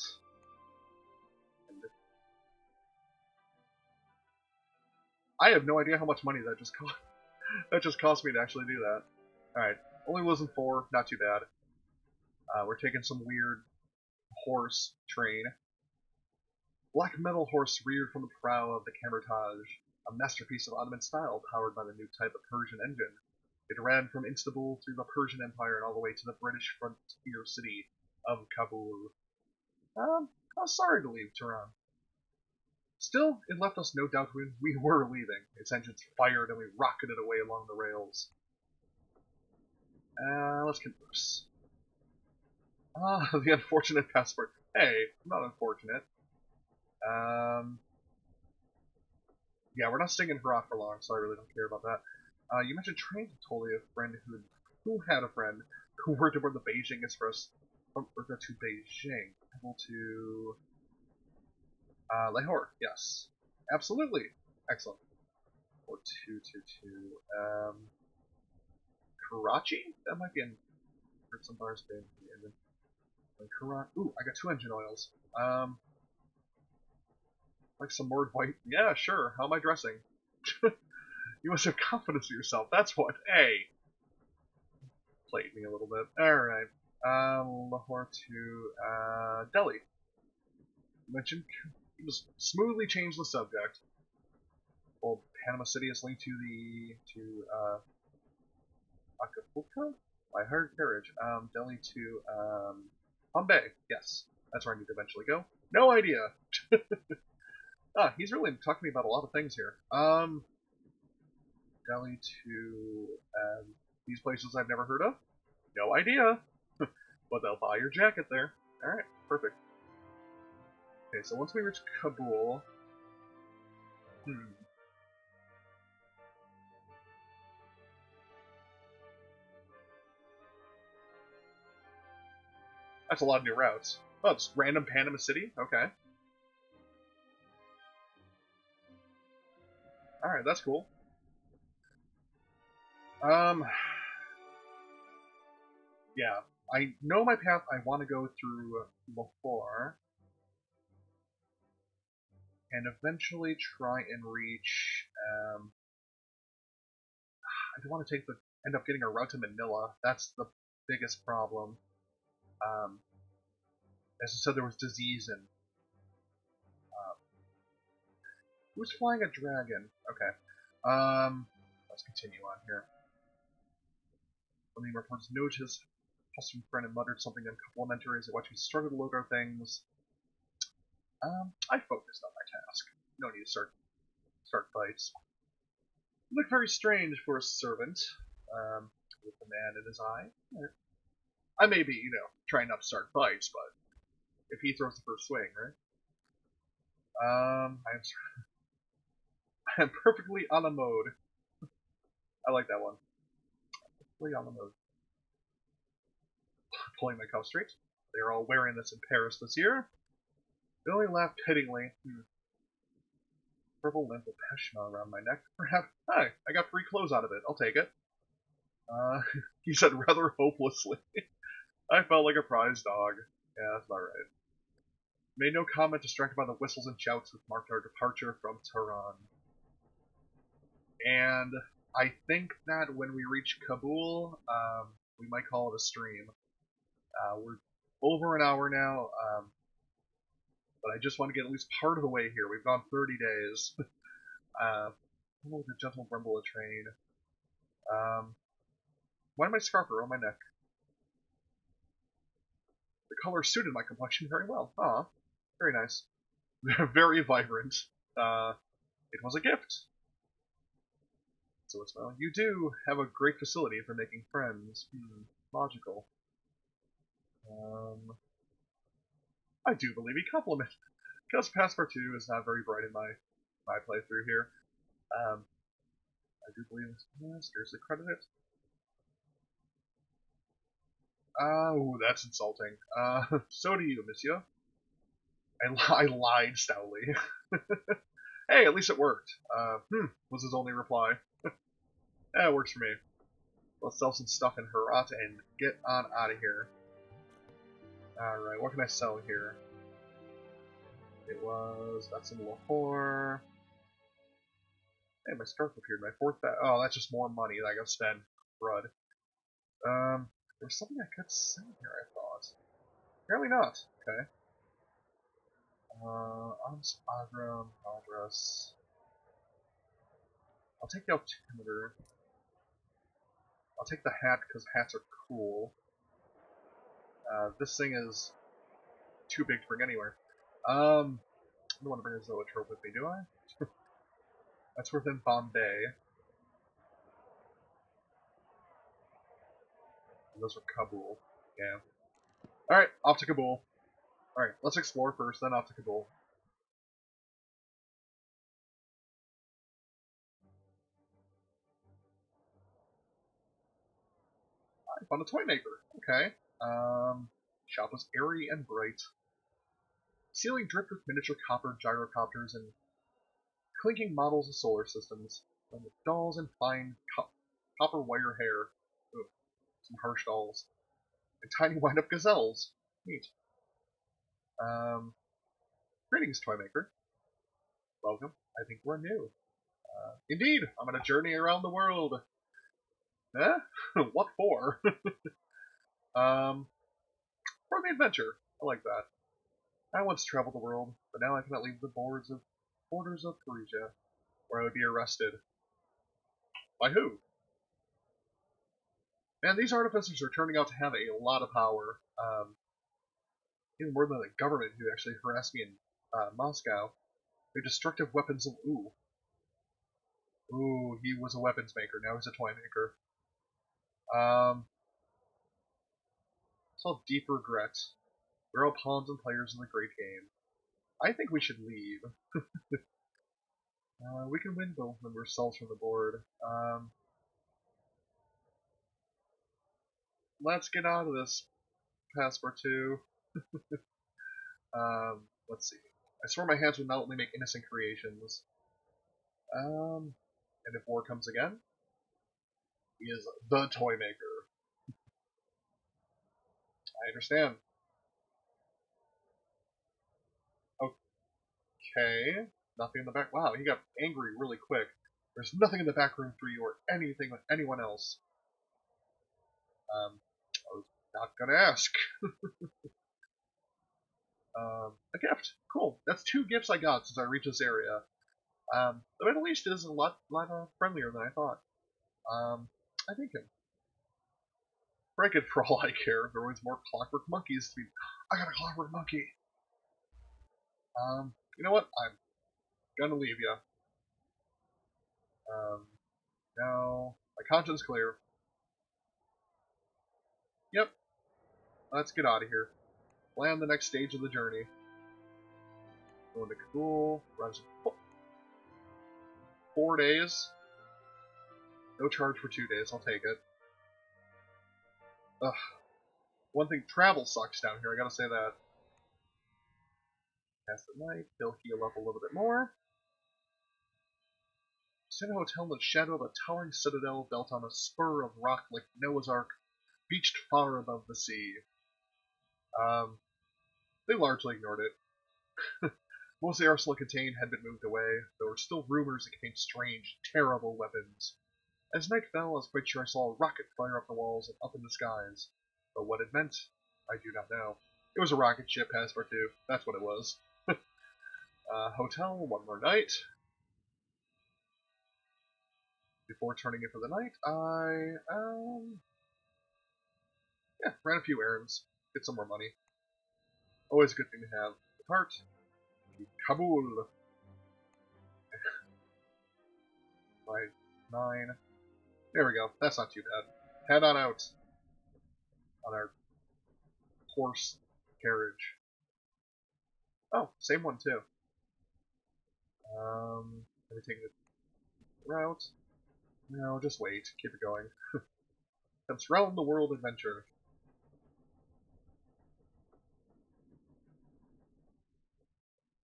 I have no idea how much money that just cost. That just cost me to actually do that. Alright. Only losing 4. Not too bad. We're taking some weird horse train. Black metal horse reared from the prow of the Kamar-Taj, a masterpiece of Ottoman style powered by the new type of Persian engine. It ran from Istanbul through the Persian Empire and all the way to the British frontier city of Kabul. I'm sorry to leave Tehran. Still, it left us no doubt when we were leaving. Its engines fired and we rocketed away along the rails. Let's converse. The unfortunate passport. Hey, I'm not unfortunate. Yeah, we're not staying in Herat for long, so I really don't care about that. You mentioned trains. I told you a friend who had a friend who worked aboard the Beijing Express Or go to Beijing. Travel to Lahore. Yes, absolutely. Excellent. 4222. Karachi? That might be in. Or some bars been in. Karachi. Ooh, I got 2 engine oils. Like some more white. Yeah, sure. How am I dressing? You must have confidence in yourself. That's what. Hey, played me a little bit. All right. Lahore to Delhi. You mentioned. You just smoothly change the subject. Well, Panama City is linked to Acapulco by hired carriage. Delhi to Bombay. Yes, that's where I need to eventually go. No idea. He's really talking to me about a lot of things here. Delhi to these places I've never heard of. No idea. But they'll buy your jacket there. Alright, perfect. Okay, so once we reach Kabul... That's a lot of new routes. Oh, it's random Panama City? Okay. Alright, that's cool. Yeah. I know my path. I want to go through Lahore. And eventually try and reach, I don't want to end up getting a route to Manila. That's the biggest problem. As I said, there was disease and, who's flying a dragon? Okay. Let's continue on here. When the reports noted his custom friend and muttered something uncomplimentary as he watched me struggle to load our things. I focused on my task. No need to start fights. You look very strange for a servant, with the man in his eye. I may be, trying not to start fights, but if he throws the first swing, right? I'm perfectly on a mode. I like that one. Perfectly on the mode. Pulling my cuff straight. They're all wearing this in Paris this year. They only laugh pityingly. Purple limp of Peshma around my neck. Perhaps. Hi, I got free clothes out of it. I'll take it. He said rather hopelessly. I felt like a prize dog. Yeah, that's about right. Made no comment, distracted by the whistles and shouts that marked our departure from Tehran. And I think that when we reach Kabul, we might call it a stream. We're over an hour now, but I just want to get at least part of the way here. We've gone 30 days. The gentle rumble of train. Why am I scarf around my neck? The color suited my complexion very well. Ah, very nice. Very vibrant. It was a gift. So it's well. You do have a great facility for making friends. Logical. I do believe he complimented. Because Passport 2 is not very bright in my playthrough here. I do believe it's scarcely credited. Oh, that's insulting. So do you, monsieur. I lied stoutly. Hey, at least it worked. Was his only reply. Yeah, it works for me. Let's sell some stuff in Herat and get on out of here. Alright, what can I sell here? That's in Lahore. Hey, my scarf appeared, my fourth bag. Oh, that's just more money that I gotta spend. Crud. There's something I could sell here, I thought. Apparently not. Okay. Arms, Agram, address. I'll take the altimeter. I'll take the hat because hats are cool. This thing is too big to bring anywhere. I don't want to bring a zoetrope with me, do I? That's within Bombay. And those are Kabul. Yeah. Alright, off to Kabul. Alright, let's explore first, then off to Kabul. I found a toy maker. Okay. Shop was airy and bright. Ceiling dripped with miniature copper gyrocopters and clinking models of solar systems, and with dolls in fine copper wire hair. Ugh, some harsh dolls. And tiny wind-up gazelles. Neat. Greetings, Toy Maker. Welcome. I think we're new. Indeed, I'm on a journey around the world. Eh? What for? For the adventure. I like that. I once traveled the world, but now I cannot leave the borders of Perugia, where I would be arrested. By who? Man, these artificers are turning out to have a lot of power. Even more than the government who actually harassed me in Moscow. They're destructive weapons of ooh. Ooh, he was a weapons maker, now he's a toy maker. It's all deep regret. We're all pawns and players in the great game. I think we should leave. We can win both when we're cells from the board. Let's get out of this, Passepartout. Let's see. I swear my hands would not let me make innocent creations. And if war comes again, he is the toy maker. I understand. Okay. Nothing in the back. Wow, he got angry really quick. There's nothing in the back room for you or anything with anyone else. I was not gonna ask. A gift. Cool. That's 2 gifts I got since I reached this area. The Middle East is a lot friendlier than I thought. I think him. Break it for all I care. There was more clockwork monkeys to be. I got a clockwork monkey. You know what? I'm gonna leave you. No. My conscience clear. Yep. Let's get out of here. Plan the next stage of the journey. Going to Kabul. Runs 4 days. No charge for 2 days. I'll take it. Ugh. One thing, travel sucks down here. I gotta say that. Past the night. He'll heal up a little bit more. Sit in a hotel in the shadow of a towering citadel built on a spur of rock like Noah's Ark, beached far above the sea. They largely ignored it. Most of the arsenal it contained had been moved away. There were still rumors it contained strange, terrible weapons. As night fell, I was quite sure I saw a rocket fire up the walls and up in the skies. But what it meant, I do not know. It was a rocket ship, Passepartout. That's what it was. Hotel, one more night. Before turning in for the night, I ran a few errands, get some more money. Always a good thing to have. Depart. Kabul. 9. There we go. That's not too bad. Head on out. On our horse carriage. Oh, same one too. Let me take the route. No, just wait. Keep it going. That's round the world adventure.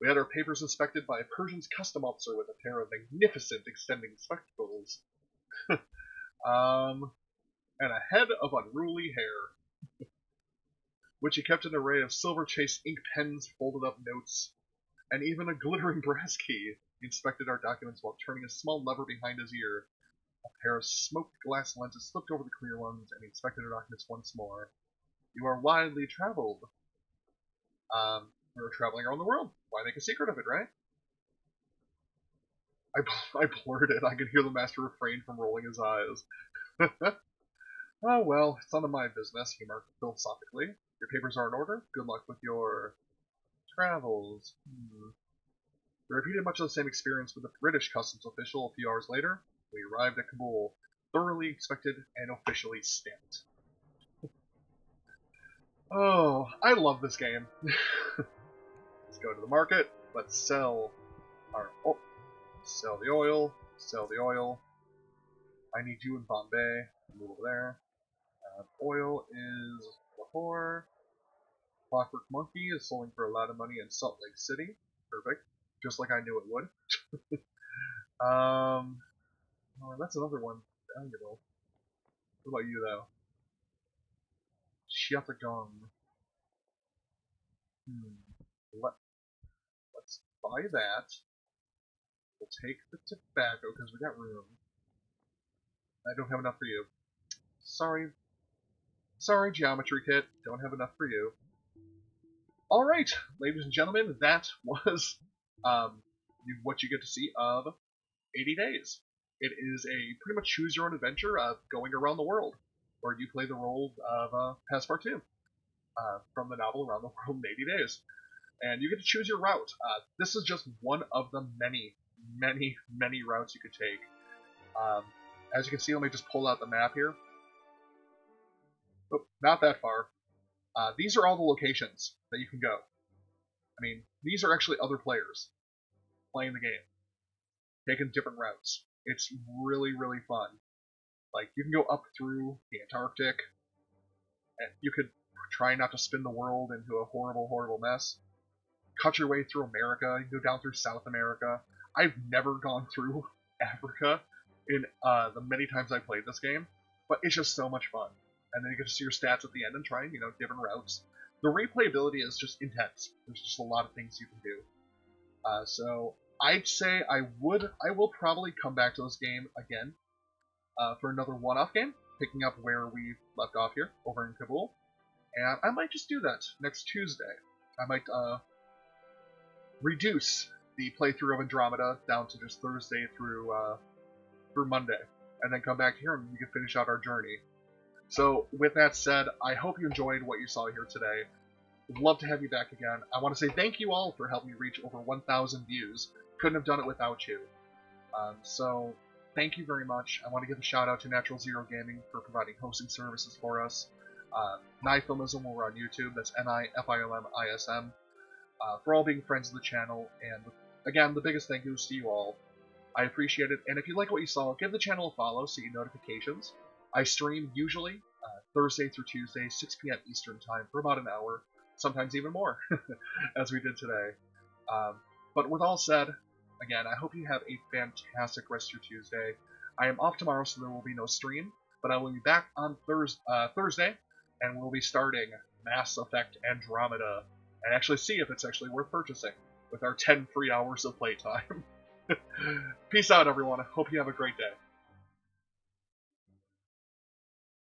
We had our papers inspected by a Persian's custom officer with a pair of magnificent extending spectacles. And a head of unruly hair. Which he kept an array of silver-chased ink pens, folded up notes, and even a glittering brass key. He inspected our documents while turning a small lever behind his ear. A pair of smoked glass lenses slipped over the clear ones, and he inspected our documents once more. You are widely traveled. We were traveling around the world. Why make a secret of it, right? I blurted. I could hear the master refrain from rolling his eyes. Oh well, it's none of my business, he remarked philosophically. Your papers are in order. Good luck with your travels. We repeated much of the same experience with a British customs official a few hours later. We arrived at Kabul, thoroughly inspected and officially stamped. Oh, I love this game. Let's go to the market. Let's sell our... Oh, sell the oil. Sell the oil. I need you in Bombay. Move over there. Oil is Lahore. Clockwork Monkey is selling for a lot of money in Salt Lake City. Perfect. Just like I knew it would. Oh, that's another one. Valuable. What about you, though? Chittagong. Let's buy that. We'll take the tobacco because we got room. I don't have enough for you. Sorry. Sorry, Geometry Kit. Don't have enough for you. Alright, ladies and gentlemen, that was what you get to see of 80 Days. It is a pretty much choose-your-own adventure of going around the world, where you play the role of Passepartout from the novel Around the World in 80 Days. And you get to choose your route. This is just one of the many, many, many routes you could take. As you can see, let me just pull out the map here. Oh, not that far. These are all the locations that you can go. I mean, these are actually other players playing the game, taking different routes. It's really, really fun. Like, you can go up through the Antarctic, and you could try not to spin the world into a horrible, horrible mess. Cut your way through America, you can go down through South America. I've never gone through Africa in the many times I played this game, but it's just so much fun. And then you get to see your stats at the end and try, different routes. The replayability is just intense. There's just a lot of things you can do. So I'd say I will probably come back to this game again for another one-off game, picking up where we left off here over in Kabul. And I might just do that next Tuesday. I might reduce the playthrough of Andromeda down to just Thursday through Monday, and then come back here and we can finish out our journey. So, with that said, I hope you enjoyed what you saw here today. Would love to have you back again. I want to say thank you all for helping me reach over 1,000 views. Couldn't have done it without you. So, thank you very much. I want to give a shout out to Natural Zero Gaming for providing hosting services for us. Nifilmism over on YouTube, that's Nifilmism, for all being friends of the channel. And again, the biggest thank you is to you all. I appreciate it, and if you like what you saw, give the channel a follow so you get notifications. I stream usually Thursday through Tuesday, 6 p.m. Eastern Time for about an hour, sometimes even more, as we did today. But with all said, again, I hope you have a fantastic rest of your Tuesday. I am off tomorrow, so there will be no stream, but I will be back on Thursday, and we'll be starting Mass Effect Andromeda, and actually see if it's actually worth purchasing with our 10 free hours of playtime. Peace out, everyone. I hope you have a great day.